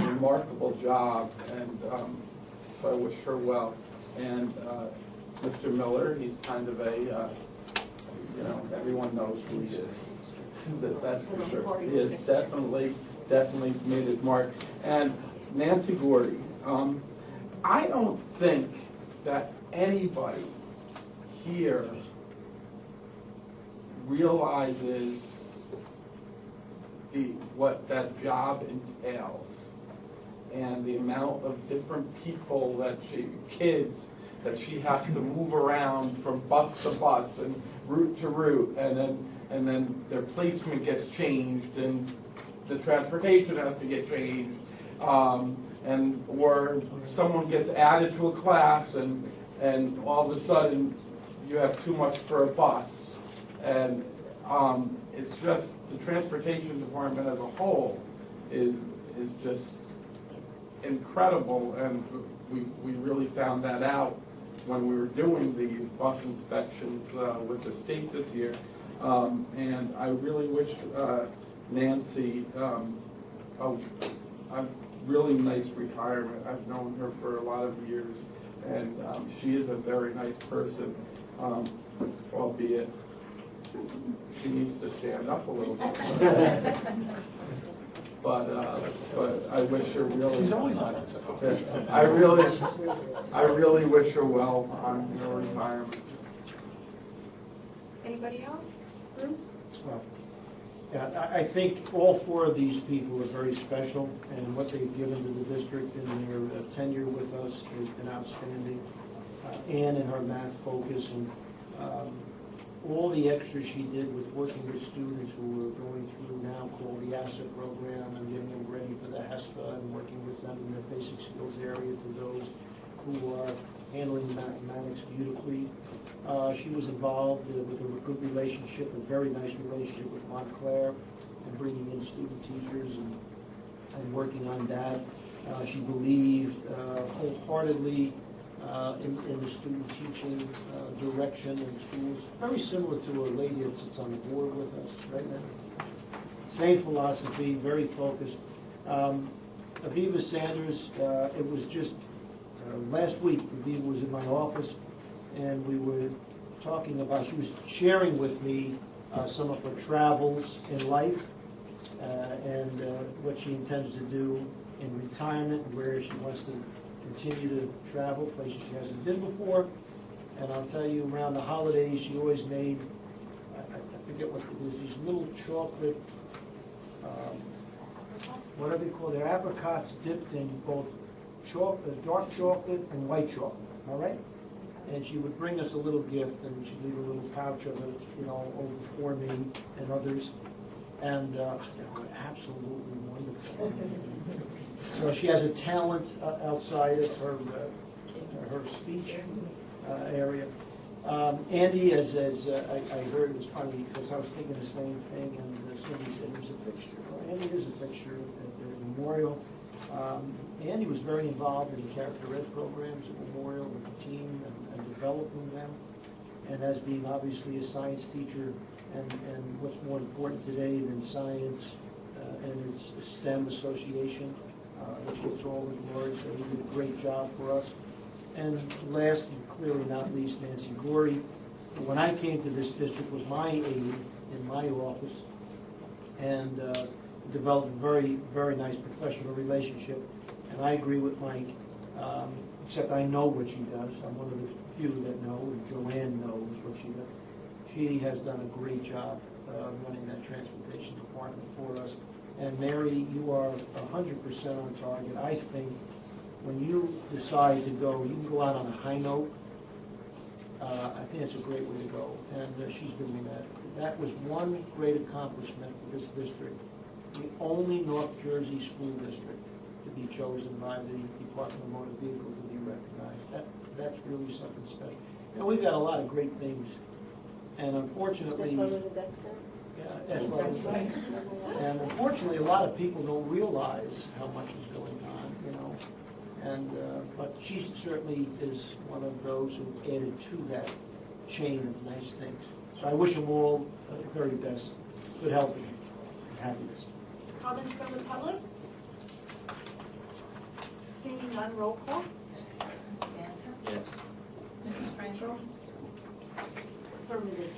remarkable job, and so I wish her well. And Mr. Miller, he's kind of a, everyone knows who he is. That's for sure. He has definitely made his mark. And Nancy Gordy, I don't think that anybody here realizes what that job entails and the amount of different people kids that she has to move around from bus to bus and route to route, and then their placement gets changed and the transportation has to get changed, or someone gets added to a class and all of a sudden you have too much for a bus. And it's just the transportation department as a whole is just incredible, and we really found that out when we were doing the bus inspections with the state this year. And I really wish Nancy a really nice retirement. I've known her for a lot of years, and she is a very nice person, albeit she needs to stand up a little bit. But I wish her really. She's always on it. I really wish her well on her retirement. Anybody else? Bruce? Well, yeah, I think all 4 of these people are very special, and what they've given to the district in their tenure with us has been outstanding. Anne and her math focus, and all the extras she did with working with students who are going through now called the ASSET program, and getting them ready for the HESPA, and working with them in the basic skills area to those who are handling the mathematics beautifully. She was involved with a good relationship, a very nice relationship with Montclair, and bringing in student teachers and working on that. She believed wholeheartedly in the student teaching direction in schools, very similar to a lady that sits on the board with us right now. Same philosophy, very focused. Aviva Sanders, it was just last week, Aviva was in my office, and we were talking about, she was sharing with me some of her travels in life and what she intends to do in retirement, and where she wants to continue to travel, places she hasn't been before. And I'll tell you, around the holidays, she always made, I forget what it is, these little chocolate, what do they call it? They're apricots dipped in both dark chocolate and white chocolate, all right? And she would bring us a little gift, and she'd leave a little pouch of it, you know, over for me and others. And they were absolutely wonderful. So she has a talent outside of her speech area. Andy, as I heard, it was funny because I was thinking the same thing, and Cindy said he was a fixture. Well, Andy is a fixture at the Memorial. Andy was very involved in the character ed programs at Memorial with the team and developing them, and as being obviously a science teacher, and what's more important today than science and its STEM association, which gets all the glory, so he did a great job for us. And last, and clearly not least, Nancy Gorey. When I came to this district, was my aide in my office, and developed a very, very nice professional relationship. And I agree with Mike, except I know what she does. I'm one of the few that know, and Joanne knows what she does. She has done a great job running that transportation department for us. And Mary, you are 100% on target. I think when you decide to go, you can go out on a high note. I think it's a great way to go, and she's doing that. That was one great accomplishment for this district. The only North Jersey school district to be chosen by the Department of Motor Vehicles to be recognized. That's really something special. And we've got a lot of great things, and unfortunately, yeah, that's right. And unfortunately, a lot of people don't realize how much is going on, you know. And but she certainly is one of those who added to that chain of nice things. So I wish them all the very best, good health and happiness. Comments from the public? Seeing none, roll call. Mr. Banta? Yes. Mrs. Franco? Affirmative.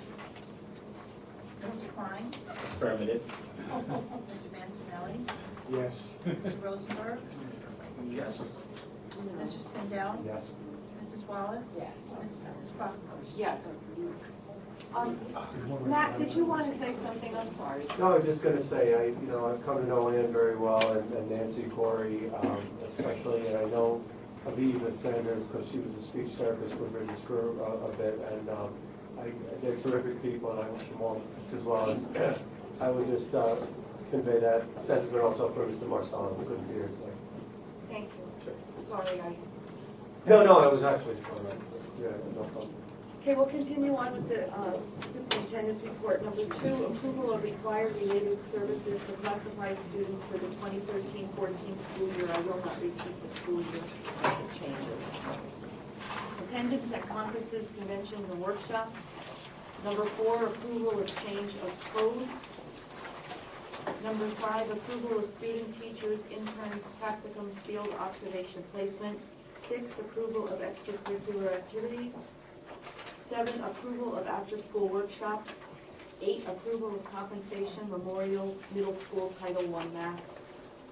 Mr. Klein? Affirmative. Mr. Mancinelli? Yes. Mr. Rosenberg? Yes. Mr. Spindell? Yes. Mrs. Wallace? Yes. Mrs. Brockovich? Yes. Matt, did you want to say something? I'm sorry. No, I was just going to say, I've come to know Ann very well, and Nancy Corey especially, and I know Aviva Sanders because she was a speech therapist for Bridges for a bit, and they're terrific people, and I wish them all as well. And I would just convey that sentiment also for Mr. Marsano. Good to hear. So. Thank you. Sure. Sorry, No, it was actually fun. Yeah, no problem. Okay, we'll continue on with the superintendent's report. Number 2, approval of required related services for classified students for the 2013-14 school year. I will not repeat the school year as it changes. Attendance at conferences, conventions, and workshops. Number 4, approval of change of code. Number 5, approval of student, teachers, interns, practicums, field observation placement. 6, approval of extracurricular activities. 7, approval of after-school workshops. 8, approval of compensation, Memorial Middle School Title I Math.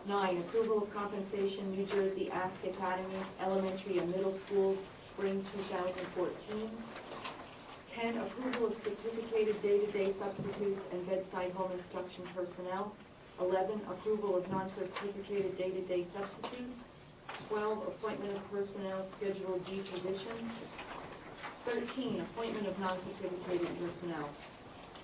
9, approval of compensation, New Jersey Ask Academies, elementary and middle schools, spring 2014. 10, approval of certificated day-to-day substitutes and bedside home instruction personnel. 11, approval of non-certificated day-to-day substitutes. 12, appointment of personnel, Schedule G positions. 13, appointment of non-certificated personnel.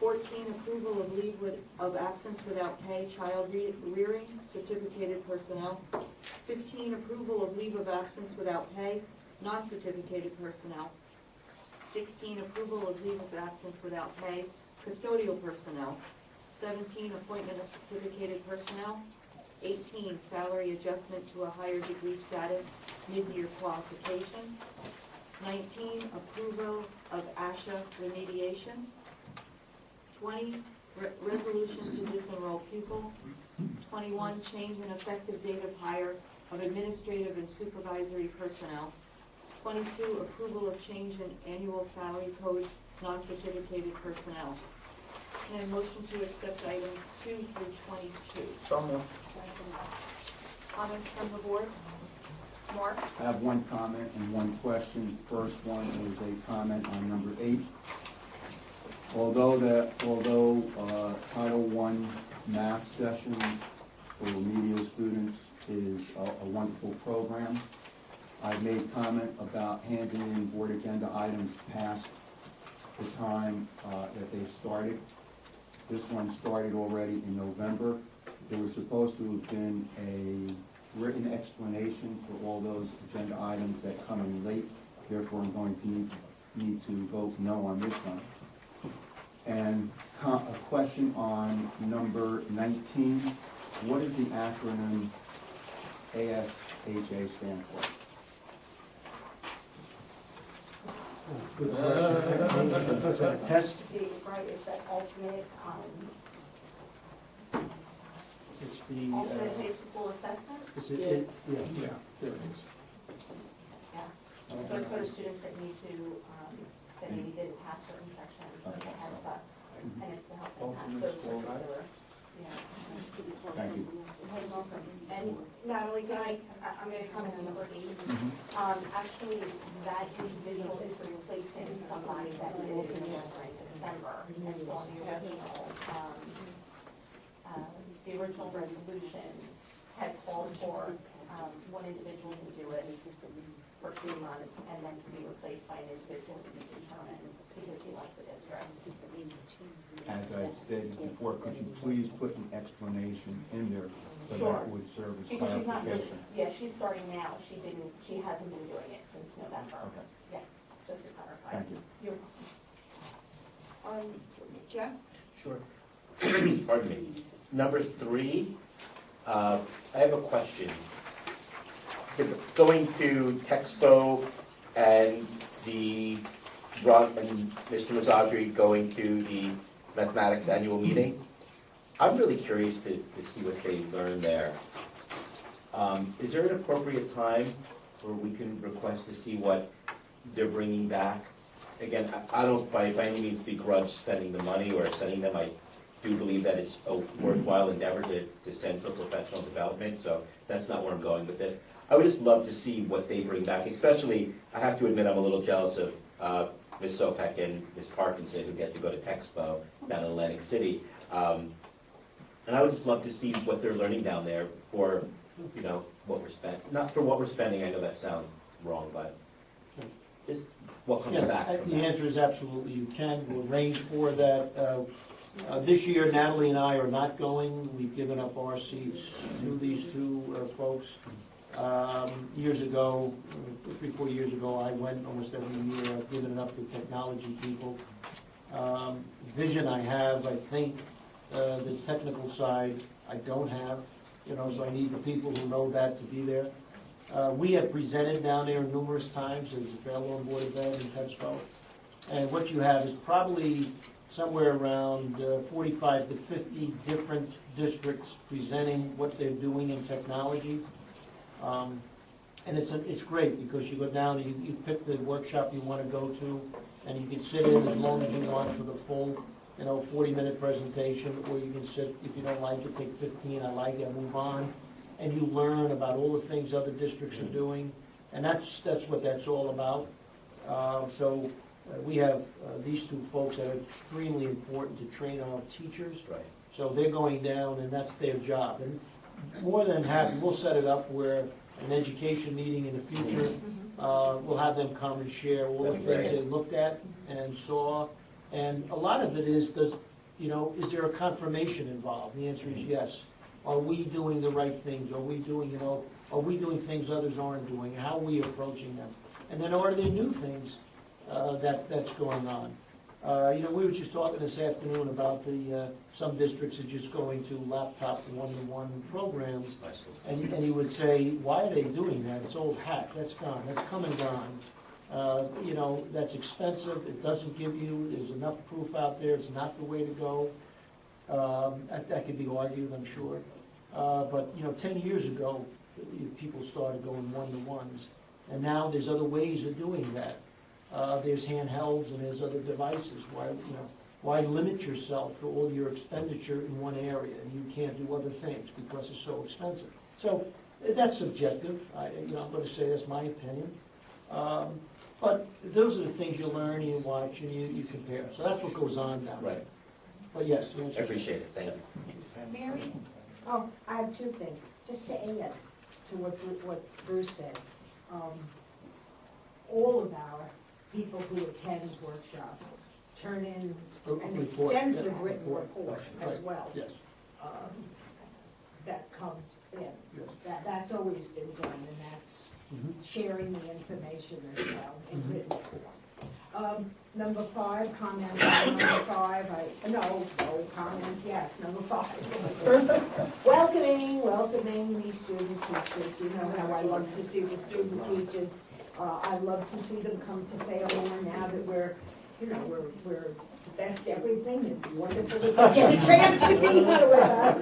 14, approval of leave of absence without pay, child rearing, certificated personnel. 15, approval of leave of absence without pay, non-certificated personnel. 16, approval of leave of absence without pay, custodial personnel. 17, appointment of certificated personnel. 18, salary adjustment to a higher degree status, mid-year qualification. 19, approval of ASHA remediation. 20, resolution to disenroll pupil. 21, change in effective date of hire of administrative and supervisory personnel. 22, approval of change in annual salary code, non-certificated personnel. And a motion to accept items 2 through 22. So moved. Comments from the board? Mark? I have one comment and one question. First one is a comment on number 8. Although Title I math sessions for remedial students is a wonderful program, I made comment about handling board agenda items past the time that they started. This one started already in November. There was supposed to have been a written explanation for all those agenda items that come in late. Therefore, I'm going to need to vote no on this one. And a question on number 19. What does the acronym ASHA stand for? Good question. Is that a test? Right, is that alternate, It's the, alternate high school assessment? is it, yeah. Yeah, there it is. Yeah. So it's for the students that need to, that maybe didn't pass certain sections of the test, but, and it's to help them pass those particular, yeah. Thank you. Hey, welcome. And Natalie, can I'm gonna come in number 8. Actually, that individual is replacing somebody that we did in December. And so on the original resolutions had called for one individual to do it for 2 months and then to be replaced by an individual to be determined because he left the district. As I stated before, could you please put an explanation in there so Sure. that would serve as Because she's not, clarification? yeah, she's starting now. She hasn't been doing it since November. Okay, Yeah, just to clarify. thank you. You're Jeff? Sure. Pardon me. Number 3, I have a question. Going to Texpo and Mr. Mazzagri going to the mathematics annual meeting, I'm really curious to see what they learned there. Is there an appropriate time where we can request to see what they're bringing back? Again, I don't by any means begrudge spending the money or sending them. I do believe that it's a worthwhile endeavor to send for professional development, so that's not where I'm going with this. I would just love to see what they bring back, especially, I have to admit, I'm a little jealous of Ms. Sopek and Ms. Parkinson, who get to go to Texpo down in Atlantic City. And I would just love to see what they're learning down there for, what we're spending. Not for what we're spending, I know that sounds wrong, but just what comes back from The that. answer is absolutely you can. We'll arrange for that. This year, Natalie and I are not going. We've given up our seats to these 2 folks. Years ago, 3-4 years ago, I went almost every year. I've given it up to technology people. Vision I have, I think, the technical side I don't have, so I need the people who know that to be there. We have presented down there numerous times as the Fairlawn Board of Ed in Texpo. And what you have is probably somewhere around 45 to 50 different districts presenting what they're doing in technology. And it's great because you go down and you pick the workshop you want to go to, and you can sit in as long as you want for the full 40-minute presentation, or you can sit, if you don't like it, take 15, I like it, move on. And you learn about all the things other districts are doing, and that's what that's all about. So we have these 2 folks that are extremely important to train our teachers. Right. So they're going down, and that's their job. And more than happy, we'll set it up where an education meeting in the future, we'll have them come and share all the things they looked at and saw. And a lot of it is, is there a confirmation involved? The answer is yes. Are we doing the right things? Are we doing things others aren't doing? How are we approaching them? And then are there new things that's going on? We were just talking this afternoon about some districts are just going to laptop one-to-one programs. And you would say, why are they doing that? It's old hat, that's gone, that's come and gone. That's expensive, it doesn't give you, there's enough proof out there, it's not the way to go. That could be argued, I'm sure. But 10 years ago, people started going one-to-ones. And now there's other ways of doing that. There's handhelds and there's other devices. Why limit yourself to all your expenditure in one area and you can't do other things because it's so expensive? So that's subjective. I'm going to say that's my opinion. But those are the things you learn, you watch, and you compare. So that's what goes on now. Right. But yes, the I answer is appreciate it, thank you. Mary? Oh, I have two things, just to add to what Bruce said. All of our people who attend workshops turn in an Report, extensive yeah, written report as Right, well. Yes, That comes in. yes. That's always been done, and that's Mhm. sharing the information as well in written form. Number 5, comment on number 5, no, comment, yes, number 5. Welcoming the student teachers, you know how I love to see the student teachers. I love to see them come to Fairlawn now that we're the best everything. It's wonderful that they get a chance to be here with us.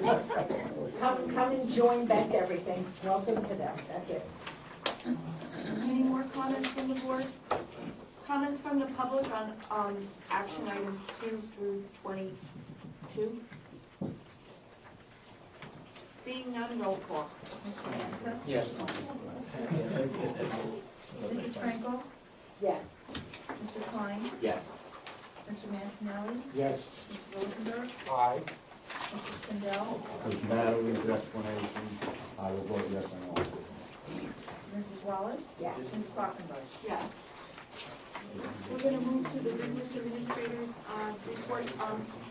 Come and join Best Everything. Welcome to them, that's it. Any more comments from the board? Comments from the public on action items 2 through 22? Seeing none, roll call. Ms. Samantha? Yes. Mrs. Franco? Yes. Mr. Klein? Yes. Mr. Mancinelli? Yes. Mr. Rosenberg? Aye. Mr. Spindell? With Natalie's explanation, I will vote yes on all. Mrs. Wallace? Yes. Ms. Quackenbush? Yes. We're going to move to the business administrator's report.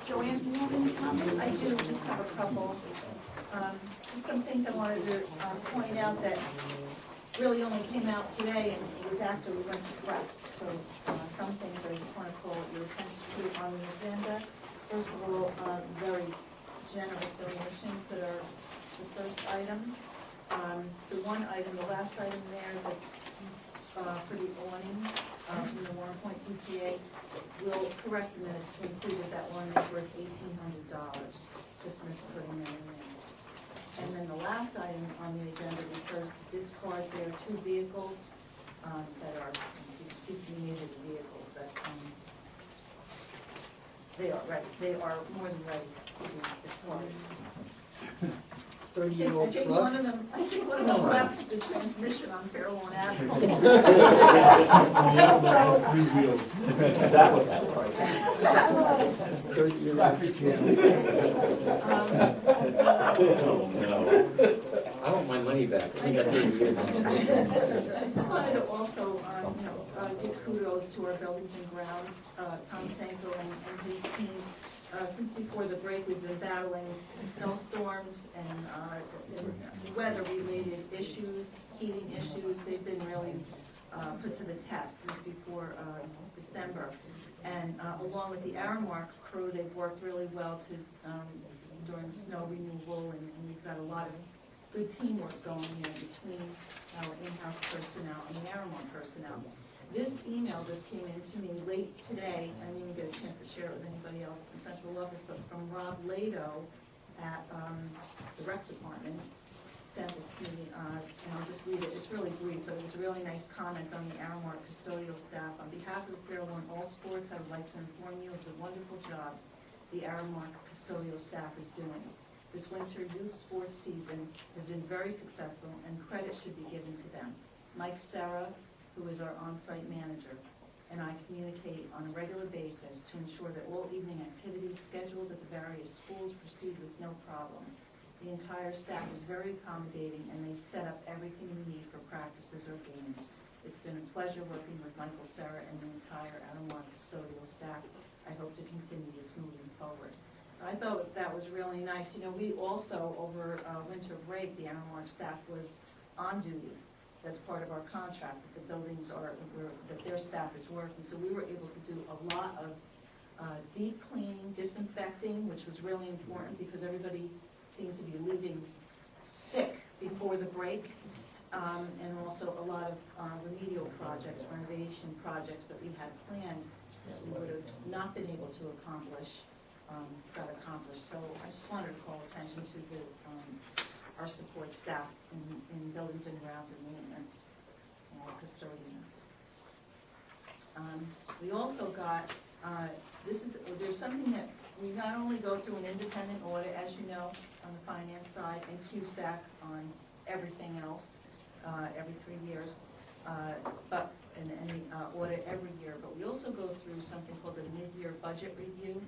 Joanne, do you have any comments? I do just have a couple. Just some things I wanted to point out that really only came out today, and it was after we went to press. So some things I just want to call your attention to on the agenda. First of all, very generous donations that are the first item. The one item, the last item there that's for the awning from the Warren Point PTA, will correct the minutes to include that that one is worth $1,800. Just missed putting that in there. And then the last item on the agenda refers to discards. There are 2 vehicles that are CP-needed vehicles that they are ready. They are more than ready to be discarded. 30-year-old I think truck. one of them left the transmission on Fairlawn Avenue. Three wheels. That was that price. Traffic jam. No. I want my money back. I got 30 years. I just wanted to also, give kudos to our buildings and grounds, Tom Sanko and his team. Since before the break, we've been battling snowstorms and weather-related issues, heating issues. They've been really put to the test since before December. And along with the Aramark crew, they've worked really well during snow removal, and we've got a lot of good teamwork going between our in-house personnel and the Aramark personnel. This email just came in to me late today. I didn't even get a chance to share it with anybody else in central office, but from Rob Lado at the rec department sent it to me, and I'll just read it. It's really brief, but it was a really nice comment on the Aramark custodial staff. On behalf of the Fairlawn All Sports, I would like to inform you of the wonderful job the Aramark custodial staff is doing. This winter youth sports season has been very successful, and credit should be given to them. Mike Serra, who is our on-site manager, and I communicate on a regular basis to ensure that all evening activities scheduled at the various schools proceed with no problem. The entire staff is very accommodating, and they set up everything we need for practices or games. It's been a pleasure working with Michael Serra and the entire Aramark custodial staff. I hope to continue this moving forward. I thought that was really nice. We also, over winter break, the Aramark staff was on duty that's part of our contract, that the buildings are, that their staff is working. So we were able to do a lot of deep cleaning, disinfecting, which was really important because everybody seemed to be leaving sick before the break. And also a lot of remedial projects, renovation projects that we had planned that we would have not been able to accomplish, got accomplished. So I just wanted to call attention to our support staff in buildings and grounds and maintenance and our custodians. We also got, there's something that we not only go through an independent audit, as you know, on the finance side, and QSAC on everything else, every 3 years, and audit every year. But we also go through something called the mid-year budget review,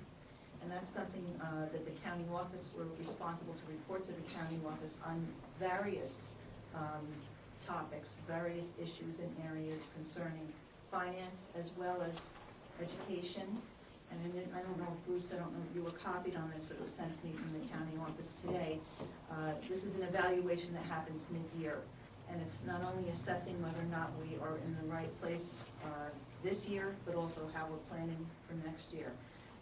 and that's something that the county office, we're responsible to report to the county office on various topics, various issues and areas concerning finance as well as education. And I don't know, Bruce, I don't know if you were copied on this, but it was sent to me from the county office today. This is an evaluation that happens mid-year. And it's not only assessing whether or not we are in the right place this year, but also how we're planning for next year.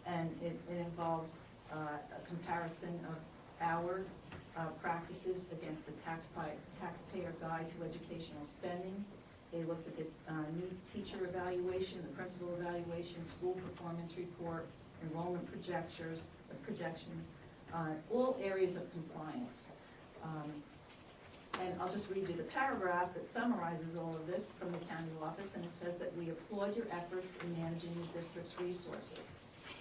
And it involves a comparison of our practices against the taxpayer guide to educational spending. They looked at the new teacher evaluation, the principal evaluation, school performance report, enrollment projections, all areas of compliance. And I'll just read you the paragraph that summarizes all of this from the county office, and it says that we applaud your efforts in managing the district's resources.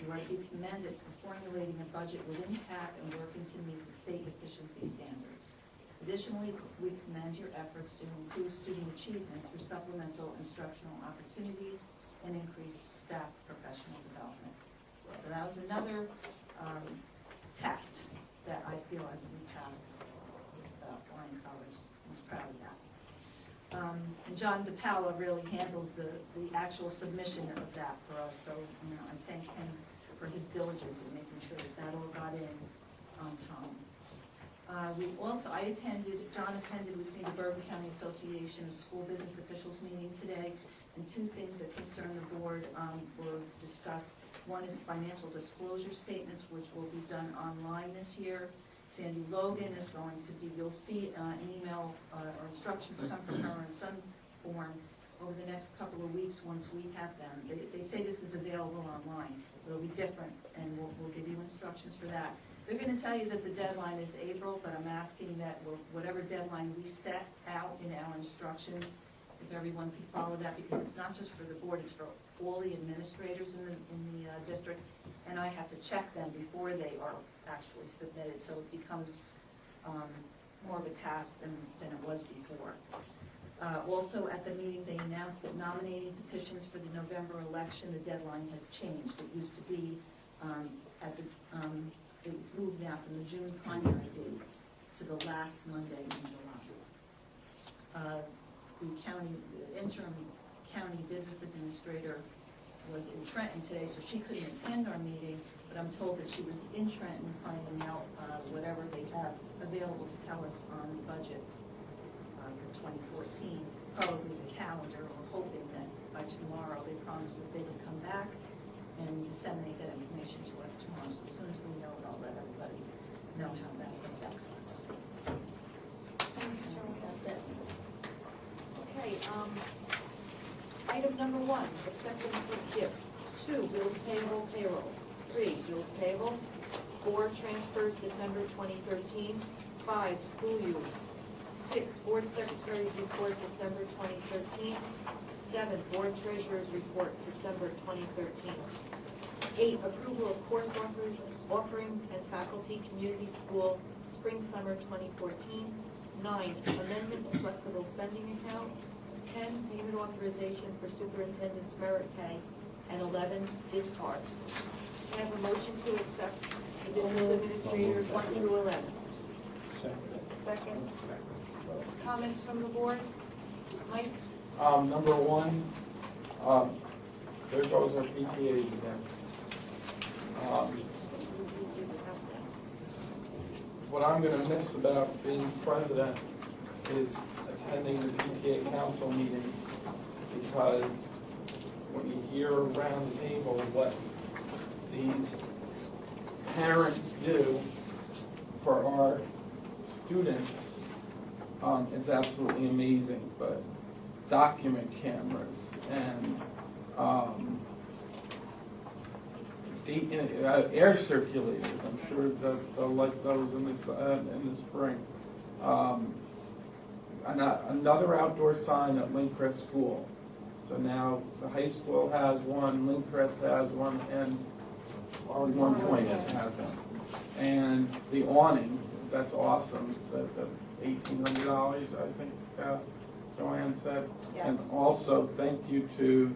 You are to be commended for formulating a budget within CAP and working to meet the state efficiency standards. Additionally, we commend your efforts to improve student achievement through supplemental instructional opportunities and increased staff professional development. So that was another test that I feel like we passed with flying colors. I was proud of that. And John DePaola really handles the actual submission of that for us, so I thank him for his diligence in making sure that that all got in on time. John attended with me the Bourbon County Association of School Business Officials meeting today, and two things that concern the board were discussed. One is financial disclosure statements, which will be done online this year. Sandy Logan is going to be, you'll see an email or instructions come from her in some form over the next couple of weeks once we have them. They say this is available online. It'll be different, and we'll give you instructions for that. They're going to tell you that the deadline is April, but I'm asking that whatever deadline we set out in our instructions, if everyone can follow that, because it's not just for the board, it's for all the administrators in the district, and I have to check them before they are actually submitted, so it becomes more of a task than it was before. Also at the meeting, they announced that nominating petitions for the November election, the deadline has changed. It used to be it's moved now from the June primary date to the last Monday in July. The interim county business administrator was in Trenton today, so she couldn't attend our meeting, but I'm told that she was in Trenton finding out whatever they have available to tell us on the budget for 2014, probably the calendar. We're hoping that by tomorrow, they promised that they would come back and disseminate that information to us tomorrow. So as soon as we know it, I'll let everybody know how that affects us. That's it. Okay, item number 1, acceptance of gifts. 2, bills payable, payroll. 3, bills payable. 4, transfers December 2013. 5, school use. 6, board secretary's report December 2013. 7, board treasurer's report December 2013. 8, approval of course offerings and faculty community school spring summer 2014. 9, amendment to flexible spending account. 10, payment authorization for superintendent's merit pay. And 11, discards. I have a motion to accept the business administrators 1 through 11. Second. Comments from the board? Mike? Number 1, there goes our PTAs again. What I'm going to miss about being president is attending the PTA council meetings, because when you hear around the table what these parents do for our students, it's absolutely amazing. But document cameras and air circulators, I'm sure that they'll like those in the spring. Another outdoor sign at Lincrest School. So now the high school has one, Lincrest has one, and One Point has one. And the awning, that's awesome, the $1,800, I think Joanne said. Yes. And also, thank you to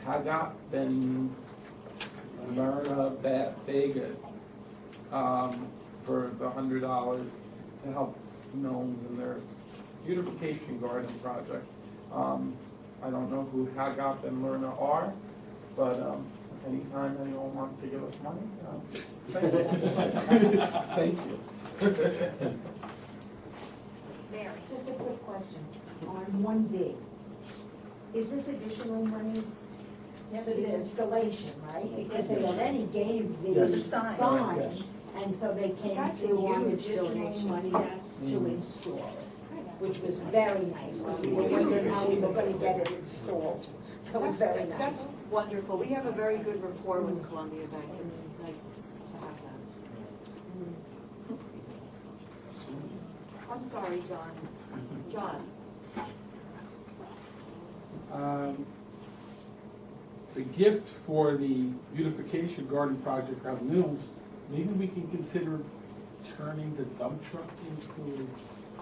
Hagat Ben Myrna Vega for the $100 to help Mills in their beautification garden project. I don't know who Hagat and Myrna are, but anytime anyone wants to give us money, thank you. Thank you. Mary? Just a quick question. On 1D, is this additional money Yes, for it the is. installation, right? Because they Yes. already gave Yes. the sign. sign, Yes. and so they came That's a to on huge additional donation. money Yes. to install it, which was very nice, because we were wondering how we were gonna get it installed. That was very nice. That's wonderful. We have a very good rapport with Columbia Bank. It's nice to have that. I'm sorry, John. John? The gift for the beautification garden project on Mills, maybe we can consider turning the dump truck into I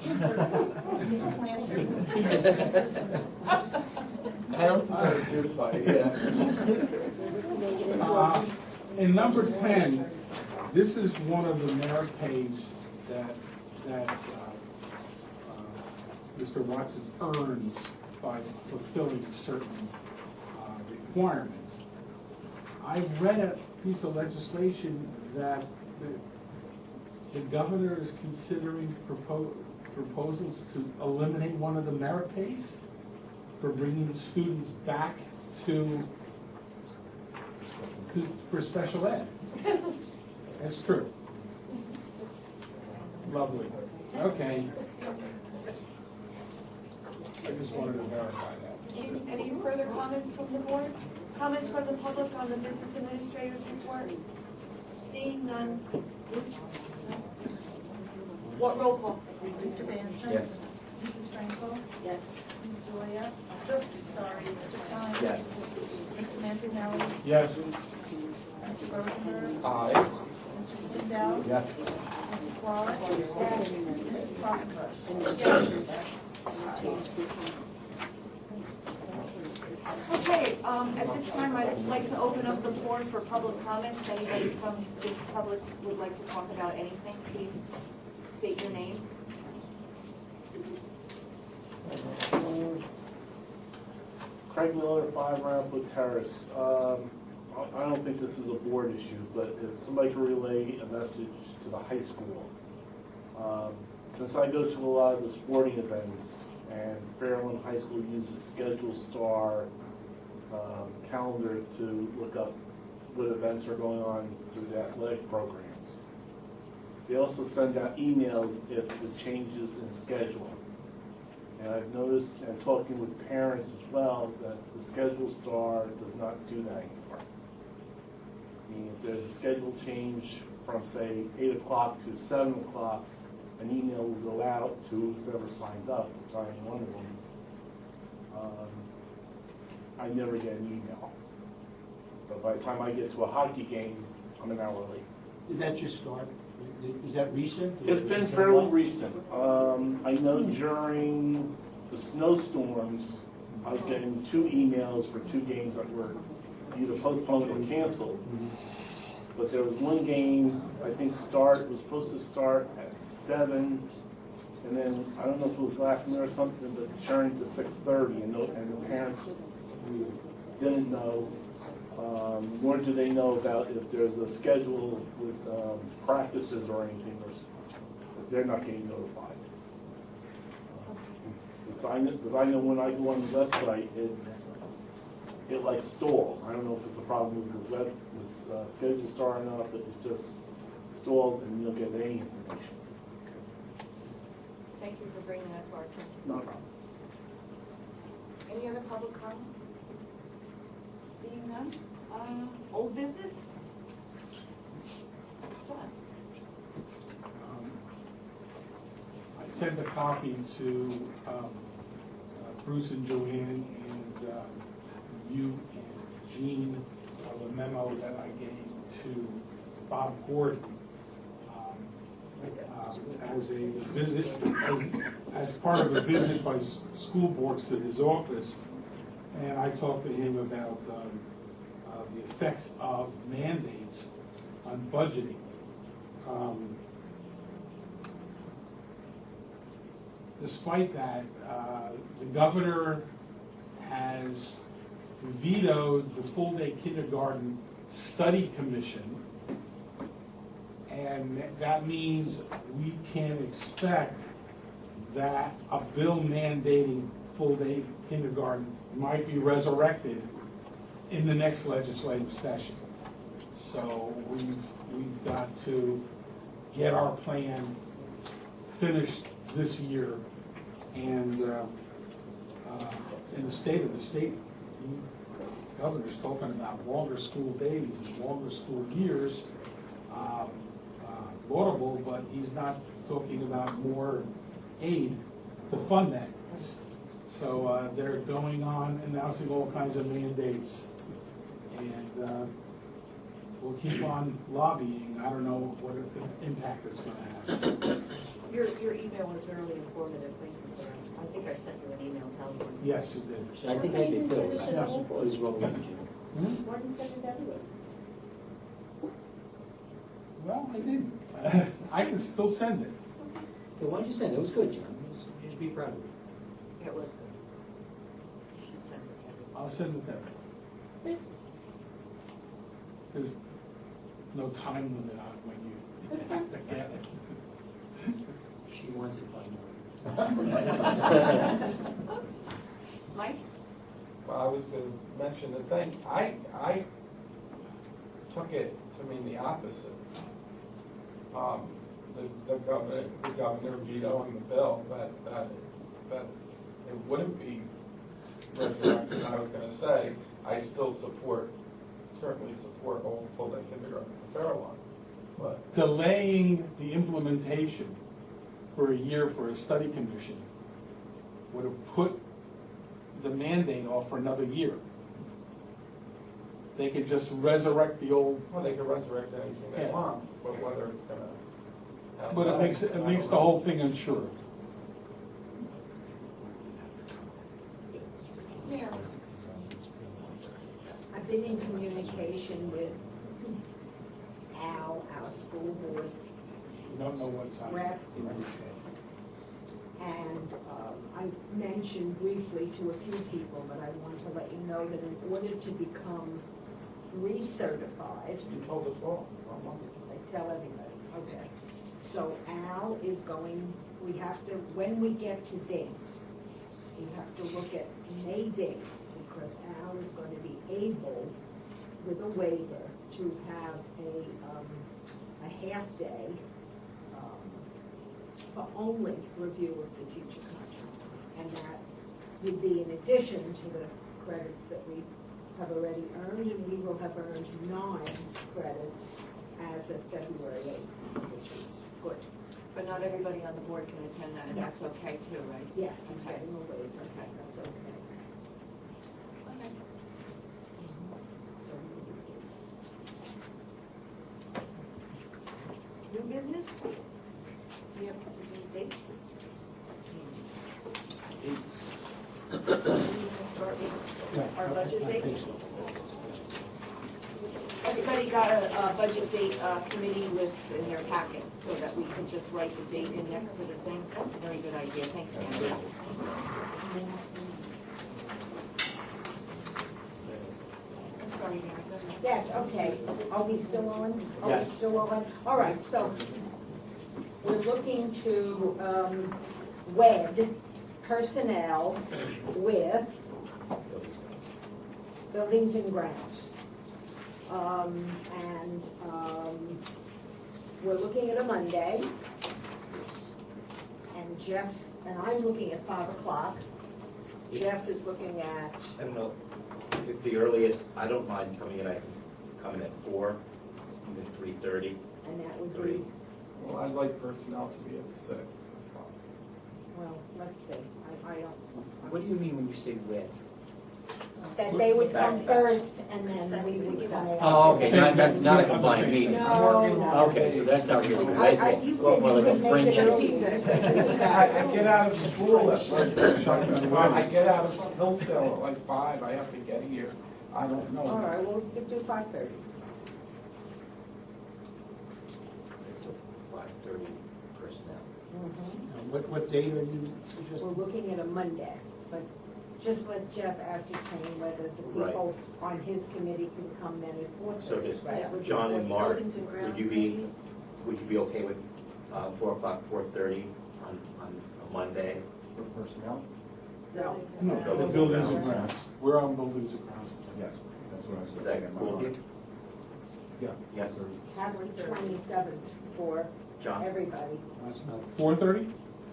don't think I would beautify it, yeah. In number 10, this is one of the merit pays that Mr. Watson earns by fulfilling certain requirements. I read a piece of legislation that the governor is considering proposals to eliminate one of the merit pays for bringing students back for special ed. That's true. Lovely. Okay. I just wanted to verify that. Any further comments from the board? Comments from the public on the business administrator's report? Seeing none. What roll call? Mr. Bancroft? Yes. Mrs. Franco? Yes. Ms. Julia? Sorry, Mr. Klein? Yes. Mr. Mancinelli? Yes. Mr. Rosenberg? Aye. Mr. Swindell? Yes. Mrs. Wallace? Yes. Mrs. Falkenbush? Okay, at this time, I'd like to open up the floor for public comments. Anybody from the public would like to talk about anything, please state your name. Craig Miller, 5 Rampo Terrace. I don't think this is a board issue, but if somebody could relay a message to the high school. Since I go to a lot of the sporting events, and Fairland High School uses Schedule Star calendar to look up what events are going on through the athletic programs. They also send out emails if the changes in schedule. And I've noticed, and talking with parents as well, that the Schedule Star does not do that anymore. I mean, if there's a schedule change from, say, 8 o'clock to 7 o'clock, an email will go out to whoever signed up, which I am one of them. I never get an email. So by the time I get to a hockey game, I'm an hour late. Did that just start? Is that recent? It's been fairly recent. I know during the snowstorms, I was getting 2 emails for 2 games that were either postponed or canceled. But there was one game, I think was supposed to start at 7, and then, I don't know if it was last minute or something, but turned to 6:30, and the parents didn't know, nor do they know about if there's a schedule with practices or anything, or they're not getting notified. Because I know when I go on the website, it like stalls. I don't know if it's a problem with the schedule starting up, but it just stalls and you don't get any information. Thank you for bringing that to our attention. No problem. Any other public comment? Seeing none? Old business? John? I sent a copy to Bruce and Joanne and you and Jean of a memo that I gave to Bob Gordon as a visit, as part of a visit by school boards to his office. And I talked to him about the effects of mandates on budgeting. Despite that, the governor has vetoed the full-day kindergarten study commission, and that means we can expect that a bill mandating full-day kindergarten might be resurrected in the next legislative session. So we've got to get our plan finished this year, and in the state, the governor's talking about longer school days and longer school years, laudable, but he's not talking about more aid to fund that. So they're going on announcing all kinds of mandates, and we'll keep on lobbying. I don't know what impact it's going to have. Your email was really informative, thank you for that. I think I sent you an email telling you. Yes, it did. I think I did too. Yeah. Why didn't you send it that way? Well, I didn't. I can still send it. The one you sent, it was good, John. You should be proud of it. It was good. You should send it to everyone. I'll send it that way. There's no time limit on when you have to get it. She wants it by Mike? Well, I was to mention the thing, I took it to mean the opposite. The governor vetoing the bill, that it wouldn't be retroactive. I was gonna say, I still certainly support all full-day kindergarten for Fairlawn, but. Delaying the implementation for a year for a study commission would have put the mandate off for another year. They could just resurrect the old. Well, they could resurrect anything they Yeah. want, but whether it's gonna have. But it makes the whole thing unsure. Yeah. I've been in communication with Al, our school board We don't know what's on. rep, and I mentioned briefly to a few people, but I want to let you know that in order to become recertified, You told us all. I tell everybody, okay. So Al is going, we have to, when we get to dates, we have to look at May dates, because Al is going to be able, with a waiver, to have a half-day for only review of the teacher contracts. And that would be in addition to the credits that we have already earned, and we will have earned 9 credits as of February 8th, which is good. But not everybody on the board can attend that, and that's okay too, right? Yes, he's Okay. getting a waiver, Okay. that's okay. Okay. New business? We have to do dates? It's. We can start with our budget dates? Everybody got a budget date committee list in their packet, so that we can just write the date in next to the thing. That's a very good idea, thanks, Sandy. I'm sorry, Mary, go ahead. Yes, okay. Are we still on? Are we Yes. still on? All right, so we're looking to wed personnel with buildings and grounds. We're looking at a Monday. And Jeff, and I'm looking at 5 o'clock. Jeff is looking at, I don't know, if the earliest, I don't mind coming in, I can come in at 4, even 3:30. and that would 3. be, Well, I'd like personnel to be at 6 if possible. well, let's see, I don't, What do you mean when you say red? that they would come first and then we would come in. Oh, okay, not a combined meeting. No, no. Okay, so that's not really, You that's said more you like a could make it friendship. early. I get out of school at I get out of Hillsdale at like 5, I have to get here. I don't know. All right, we'll do 5:30. So 5:30 personnel. What date are you We're suggesting? looking at a Monday, but just let Jeff ascertain whether the Right. people on his committee can come in at 4:30. So just right? John and Mark, Buildings and grounds, would you be okay with 4 o'clock, 4:30 on a Monday? For personnel? No. No, the buildings and grounds. We're on buildings and grounds. Yes, that's what I was Is going that to say. cool with you? Yeah. Yes, That's the 27th for John? everybody. That's not, 4:30?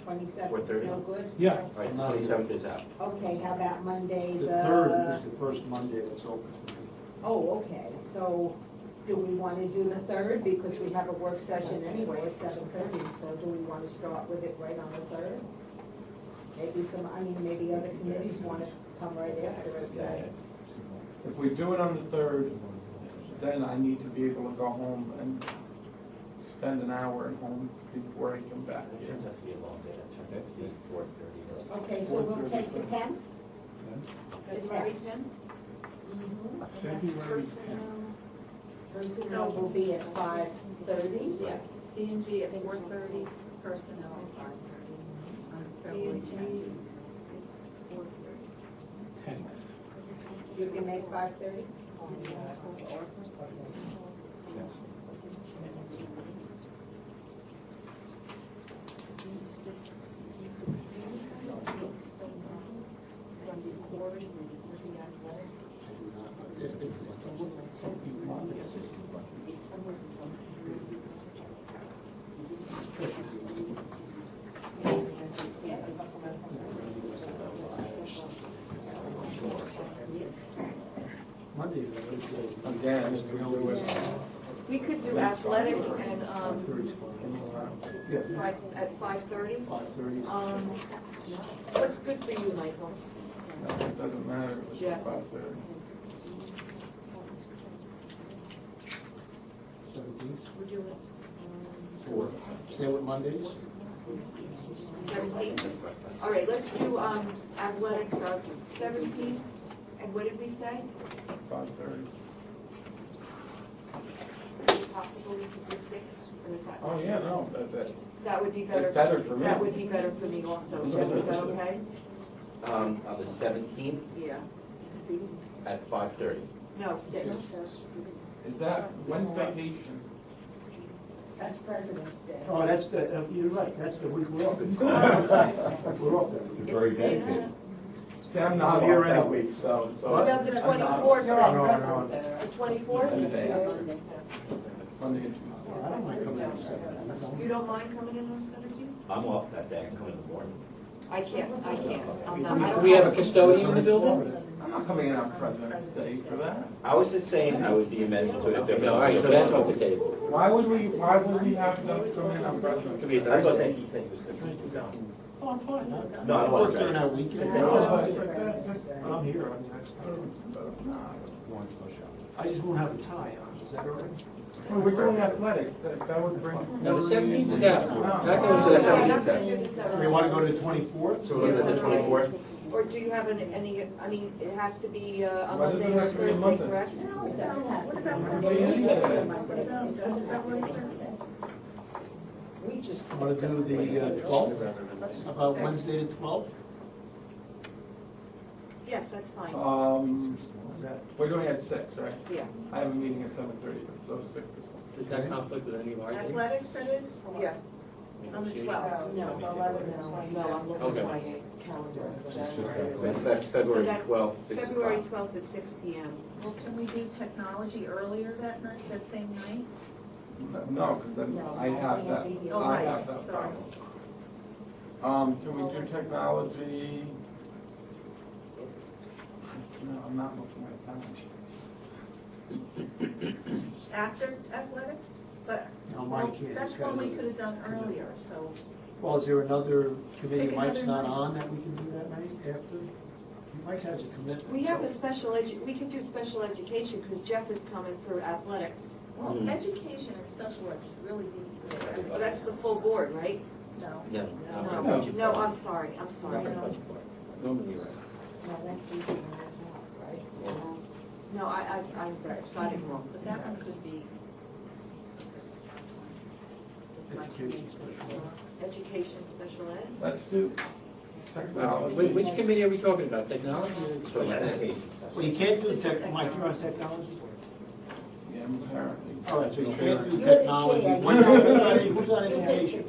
27th, 4:30? no good? Yeah. All right, the 27th is out. Okay, how about Monday, the the? 3rd is the first Monday that's open for me. Oh, okay, so do we want to do the 3rd, because we have a work session anyway at 7:30, so do we want to start with it right on the 3rd? Maybe other committees want to come right after us then. If we do it on the 3rd, then I need to be able to go home and spend an hour at home before I come back. It turns out to be a long day, that's the 4:30. Okay, so we'll take the 10th? February 10th? February 10th. Personnel will be at 5:30? Yeah. B and G at 4:30, personnel at 5:30. B and G is 4:30. 10th. You can make 5:30? Monday's a good day. Again, if we do it. We could do athletic and, 5:30 is fine. at 5:30. 5:30 is What's good for you, Michael? No, it doesn't matter if it's Yeah. 5:30. 17th. Would you, 4. Stay with Mondays? 17th? All right, let's do, athletics, 17th, and what did we say? 5:30. Is it possible we could do 6, or is that? Oh, yeah, no, That would be better. It's better for me. That would be better for me also. Jeff, is that okay? On the 17th Yeah. at 5:30. No, 6. is that, when's vacation? That's President's Day. Oh, that's the, you're right, that's the week we're off. We're off that week. You're very dedicated. See, I'm not I'm here here that anyway. week, so. What about the 24th No, then? no, no. The 24th? Monday and Tuesday. I don't mind coming in at 7. You don't mind coming in on 17th? I'm off that day, I come in the morning. I can't. I'm not. Do we have a custodian in the building? I'm not coming in on President's Day for that. I was just saying I would be amending to it if there was. No, all right, so that's off the table. Why would we have them come in on President's Could Day? be a I thought Thursday. that he said he was going to go. Oh, I'm fine. No, I I don't work want during that. that weekend. No, but I'm here. I just won't have a tie on, is that all right? Well, we're doing athletics, that would bring. No, the 17th is out. That goes to the So the 17th. 17th. So we want to go to the 24th? So we're at the 24th? Or do you have any, I mean, it has to be a Why doesn't Monday it or have to be a Thursday, Monday? correct? No, it doesn't have to be Monday Monday. is Monday. It doesn't have to be Monday. We just. Want to do the 12th? About Wednesday the 12th? Yes, that's fine. We're doing it at 6, right? Yeah, I have a meeting at 7:30, so 6 is fine. Does that conflict with any of our days? Athletics, that is? yeah. On the 12th. No, I'm looking Okay. at my calendar. That's February that- 12th, 6 o'clock. February 12th at 6 PM. Well, can we do technology earlier that night, that same night? No, because then I have that, Oh, I right, have that sorry. problem. Can we do technology? No, I'm not looking at technology. After athletics? But, No, well, Mike can't. that's He's gotta one we do could it. have done earlier, so. Well, is there another committee Pick Mike's another not night. on that we can do that night after? Mike has a commitment. We have a we can do special education because Jeff is coming for athletics. Well, Mhm. education and special ed should really be there. Well, that's the full board, right? No. No. No, no, I'm sorry. Normally, right. No, that's usually not right? No, I got it wrong. But that one could be. Education special ed. Education, special ed? Let's do technology. Which committee are we talking about, technology or Special special ed? education. Well, you can't do Mike, you're on technology? Yeah, apparently. All right, so you can't do You're the technology. chair. Who's on education?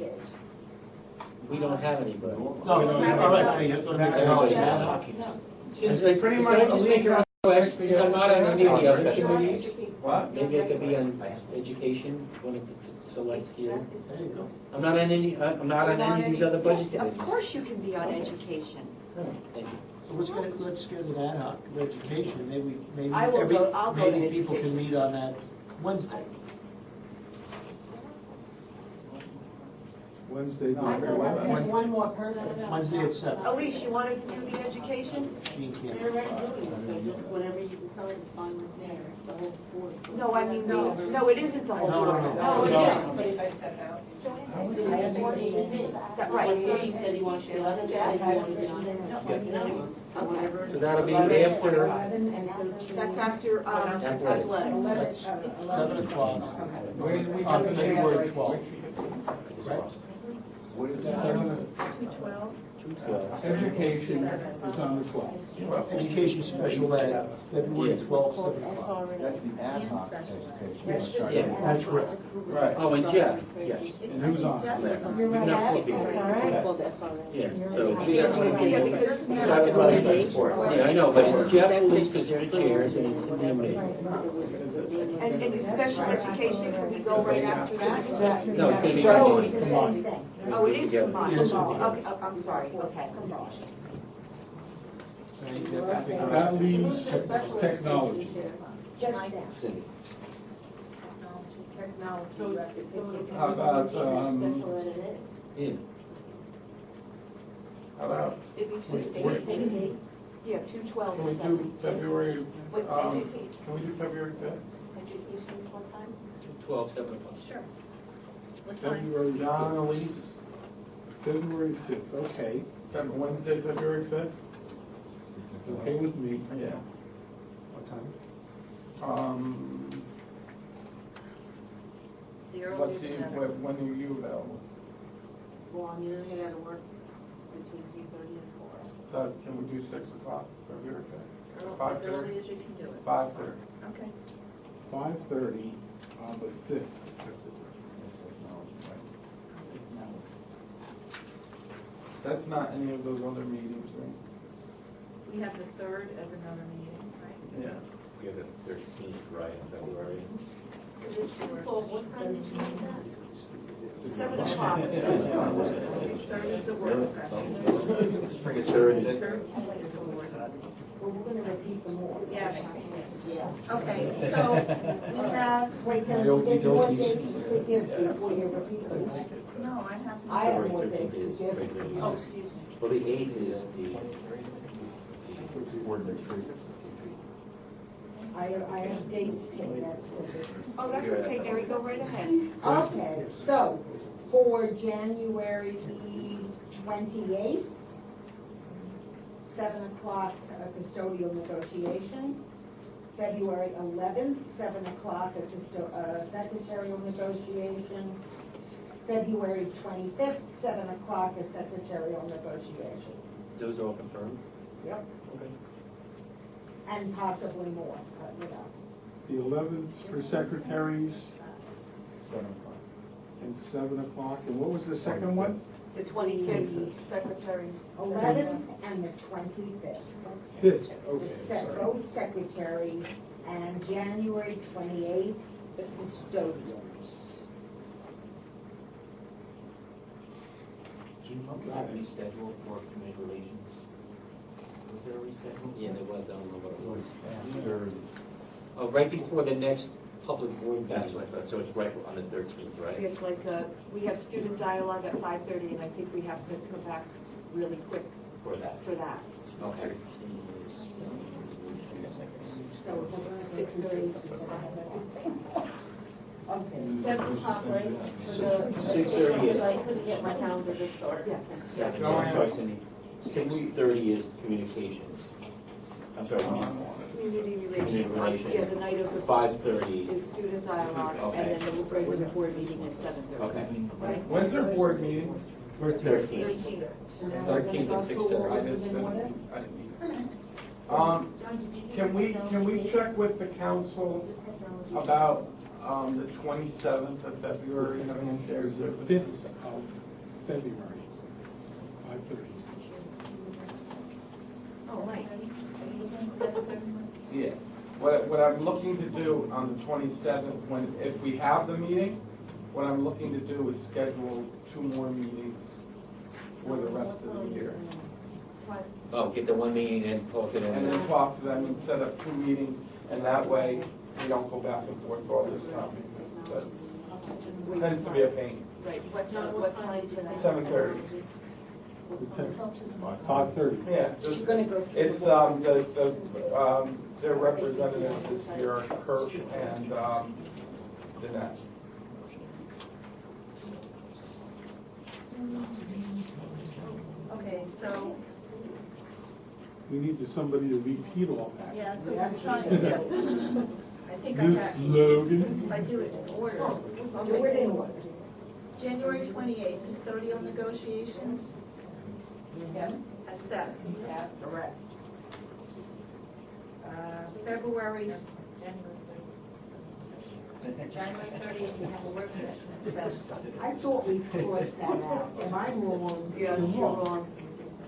We don't have anybody. No, all right, so you have to make technology ad hoc. Pretty much Can I just make a request, because I'm not on any of the other committees? What? Maybe I could be on education, one of the select here. There you go. I'm not on any of these other budget Yes, of committees. course you can be on education. Thank you. So let's get an ad hoc of education, maybe I will go- I'll go to maybe people can education. meet on that Wednesday. Wednesday, the I thought that's eleventh. one more person. Wednesday at 7. Elise, you want to do the education? Jean can't. They're already doing it, so just whatever you decide is fine with me, it's the whole board. No, I mean, no, it isn't the whole No, board. no, no. Oh, it No. isn't. But it's. I have more than me. That- right. He said he wants to be on it, Jeff, you want to be on it, let me know. So whatever. So that'll be after, That's after athletics. 7 o'clock Where did we on get the February 12th. Right? What is that? 12? Education is on the twelfth. Education special ed, February 12th, 7 o'clock. SRO. That's the ad hoc And education. That's just. Yeah. That's correct. Right. oh, and Jeff, yes. And who's on? Jeff is on. You're right, Enough it's people. called SRO. Yeah, so. Yeah, because Yeah, I know, but it's Jeff, please, because they're the chairs, and it's me. and the special education, can we go right after that? No, it's It's gonna always be the same thing. Oh, it is combined. It is Okay, combined. I'm sorry, okay. That leaves technology. Just that. Cindy. Technology. How about, Yeah. how about, Yeah, 212 can we and do 7. February, What's um, education? can we do February 5th? Education's what time? 12, 7 o'clock. Sure. What time? February John, 5th. Elise, February 5th, okay. Wednesday, February 5th? Okay with me. Yeah. What time? The earlier Let's see, the better. when are you available? Well, I'm gonna get out of work between 3:30 and 4. So can we do 6 o'clock, February 5th? As 5:30? early as you can do it. 5:30. Okay. 5:30 on the 5th. That's not any of those other meetings, right? We have the 3rd as another meeting, right? Yeah. We have the 13th, right, in February. What time did you make that? 7 o'clock. 3rd is the work session. Spring is third. 13th is the work. Well, we're gonna repeat them all. Yes. Yeah. Okay, so we have, Wait, there's more dates to give before you repeat them. no, I have. I have February more 13th dates to is give. regular meeting. Oh, excuse me. Well, the 8th is the board retreat. I have dates to that. Oh, that's okay, Mary, go right ahead. Okay, so for January 28th, 7 o'clock custodial negotiation. February 11th, 7 o'clock secretarial negotiation. February 25th, 7 o'clock a secretarial negotiation. Those are all confirmed? Yep. Okay. And possibly more, you know. The 11th for secretaries, 7 o'clock. and 7 o'clock, and what was the second one? The 25th, secretaries. 11th and the 25th. 5th, The okay, sorry. both secretaries, and January 28th, the custodians. Was there any schedule for community relations? Was there a reschedule? Yeah, there was, I don't know what it was. Oh, right before the next public board That's meeting. what I thought, so it's right on the 13th, right? It's like, we have student dialogue at 5:30, and I think we have to come back really quick For that. for that. Okay. So 6:30. Okay. 7 o'clock, right? For the- 6:30 is- I couldn't get my calendar to start. Yes. Yeah, I'm sorry, Cindy. 6:30 is communications. I'm sorry, Community relations, relations. yeah, the night of the 5:30. is student dialogue, Okay. and then the regular board meeting at 7:30. Okay. When's our board meeting? 13th. 13th. 13th at 6:30. I didn't can we check with the council about, the 27th of February? I mean, there's the 5th of February, 5:30. Oh, right. Yeah. What I'm looking to do on the 27th, if we have the meeting, what I'm looking to do is schedule 2 more meetings for the rest of the year. Oh, get the one meeting and talk to them. And then talk to them and set up 2 meetings, and that way we don't go back and forth all this time, because that tends to be a pain. Right, what time tonight? 7:30. 5:30. Yeah, She's gonna go through. it's, their representatives this year are Kurt and, Danette. Okay, so, We need somebody to repeat all that. yeah, so I'm trying to do. I think I This have, slogan. if I do it in order. Do it in order. January 28th, custodial negotiations at 7. Correct. February, January 30th, we have a work session at 7. I thought we crossed that out. Am I wrong? Yes, you're wrong.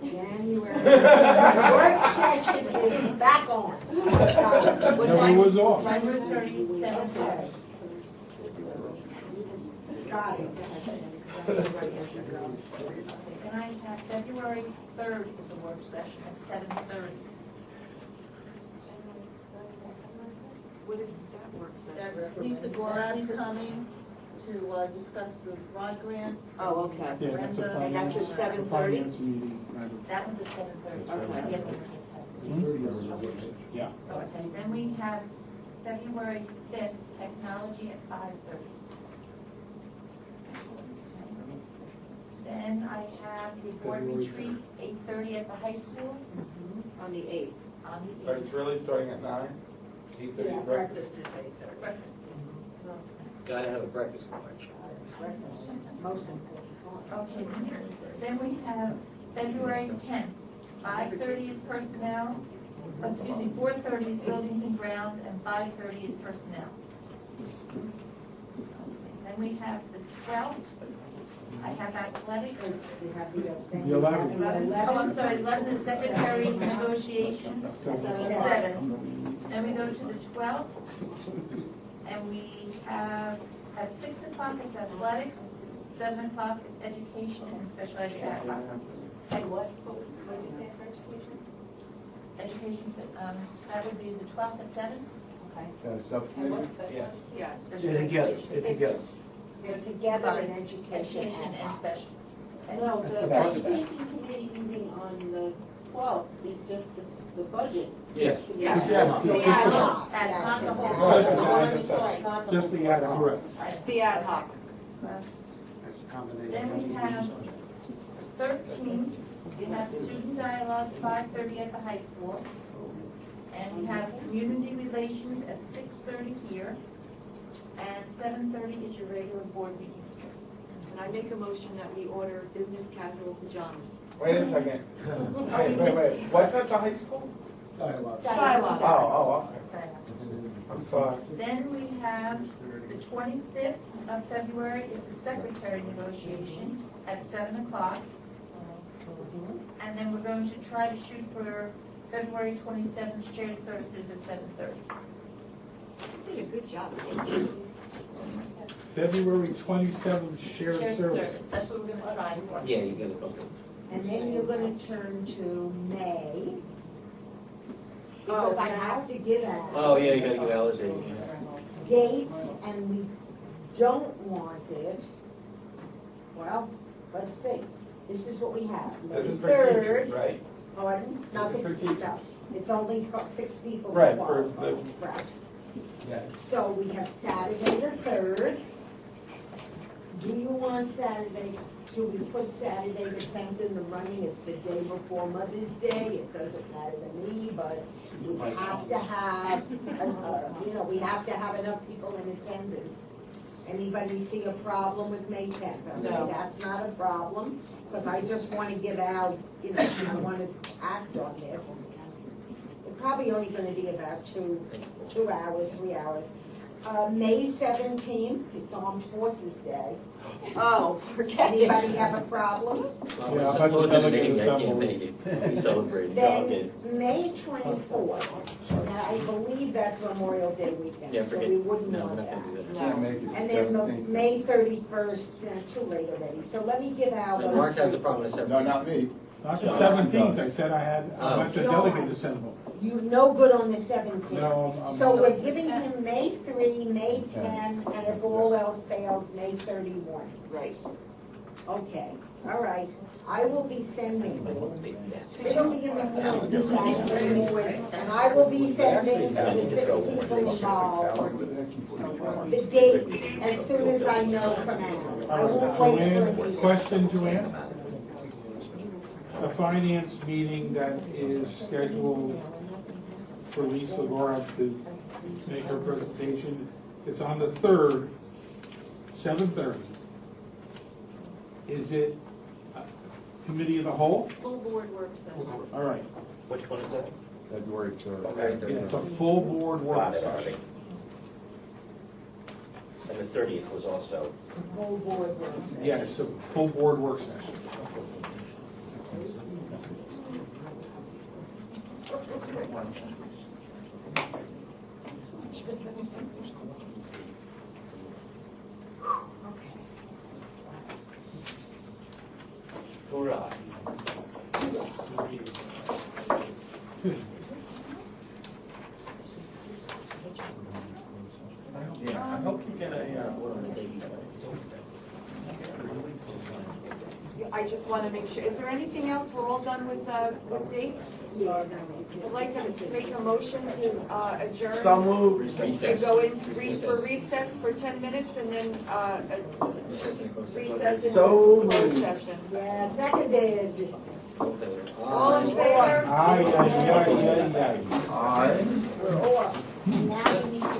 January. Work session is back on. What No, time? it was off. January 30th, 7:30. Okay. Got it. And I have February 3rd is a work session at 7:30. What is that work session? that's Lisa Gorad's coming to discuss the ROD grants. Oh, okay. Yeah, that's a Brenda. And that's at finance, 7:30? finance meeting. That one's at 7:30. Okay. The other one's at 7:30. Yeah. Okay, then we have February 5th, technology at 5:30. Then I have the board February retreat, 8:30 at the high school On the 8th. on the But 8th. it's really starting at 9? 8:30 Yeah, breakfast? is 8:30. Breakfast. Gotta have a breakfast lunch. Breakfast, most important. Okay, then we have February 10th, 5:30 is personnel, 4:30 is buildings and grounds, and 5:30 is personnel. Then we have the 12th, I have athletics. We have the. The 11th. 11, oh, I'm sorry, 11 is secretary negotiations, 7. Then we go to the 12th, and we have, at 6 o'clock is athletics, 7 o'clock is education and special ed. And what? What did you say for education? Education, that would be the 12th at 7? Okay. That is And subcommittee? what special ed? Yes. Yes. They're together, they're together. They're together in education. Education and special. ed. No, That's the the budget. education committee meeting on the 12th is just the budget. Yes. Yes. Yes. The ad hoc. That's not the whole. Just the budget. ad hoc. Right, not the Just the ad hoc. Correct. It's the ad hoc. That's a combination. Then we have 13, you have student dialogue, 5:30 at the high school. And you have community relations at 6:30 here. And 7:30 is your regular board meeting. And I make a motion that we order business casual pajamas. Wait a second. Wait. What's at the high school? Dialogue. Oh, okay. I'm sorry. Then we have the 25th, of February is the secretary negotiation at 7 o'clock. And then we're going to try to shoot for February 27th, shared services at 7:30. You did a good job, Steve. February 27th, shared service. That's what we're gonna try for. Yeah, you gotta go. And then you're gonna turn to May. Because I have to give out. Oh, yeah, you gotta give Alice a, Dates, and we don't want it. Well, let's see. This is what we have. This is for May teachers, 3rd. right? Pardon? Not This is the for teachers. no, it's only 6 people. Right, involved. for the- Right. Yeah. So we have Saturday the 3rd. Do you want Saturday, do we put Saturday the 10th in the running? It's the day before Mother's Day. It doesn't matter to me, but we have to have, we have to have enough people in attendance. Anybody see a problem with May 10th? Okay, No. that's not a problem, because I just want to give out, I want to act on this. It's probably only going to be about 2 hours, 3 hours. May 17th, it's Armed Forces Day. Oh, forget it. Anybody have a problem? well, Yeah, I'm I'm supposed not to the make it, I delegate can't make it. We celebrate. Then, May 24th, and I believe that's Memorial Day Yeah, weekend, so forget we it. wouldn't No, we're want not that. gonna do that. Can't make it And the then the 17th. May 31st, too late already, so let me give out And those. Mark has a problem with No, 17. not me. Not the 17th, I said I went to Oh. delegate assemble. You no good on the 17th. No, I'm. So we're giving him May 3, May 10, and if all else fails, May 31. Right. Okay, all right. I will be sending, Yes. it'll be in the morning, Saturday morning, and I will be sending to the 6 people involved the date as soon as I know from Al. I won't wait for a Joanne, meeting. question, Joanne? A finance meeting that is scheduled for Lisa Laura to make her presentation, it's on the 3rd, 7:30. Is it a committee of the whole? Full board work session. All right, Which one is that? February 3rd. Okay. yeah, it's a full board work Got it, session. And the 30th was also. Whole board works. Yes, a full board work session. Hurrah. Yeah, I hope you get a, I just want to make sure, is there anything else? We're all done with dates? I'd like to make a motion to adjourn. So moved. And go in for recess for 10 minutes and then recess into So closed moved. session. Yeah, seconded. All in favor? Aye, aye, aye, aye, aye. Aye. We're off. Now we need to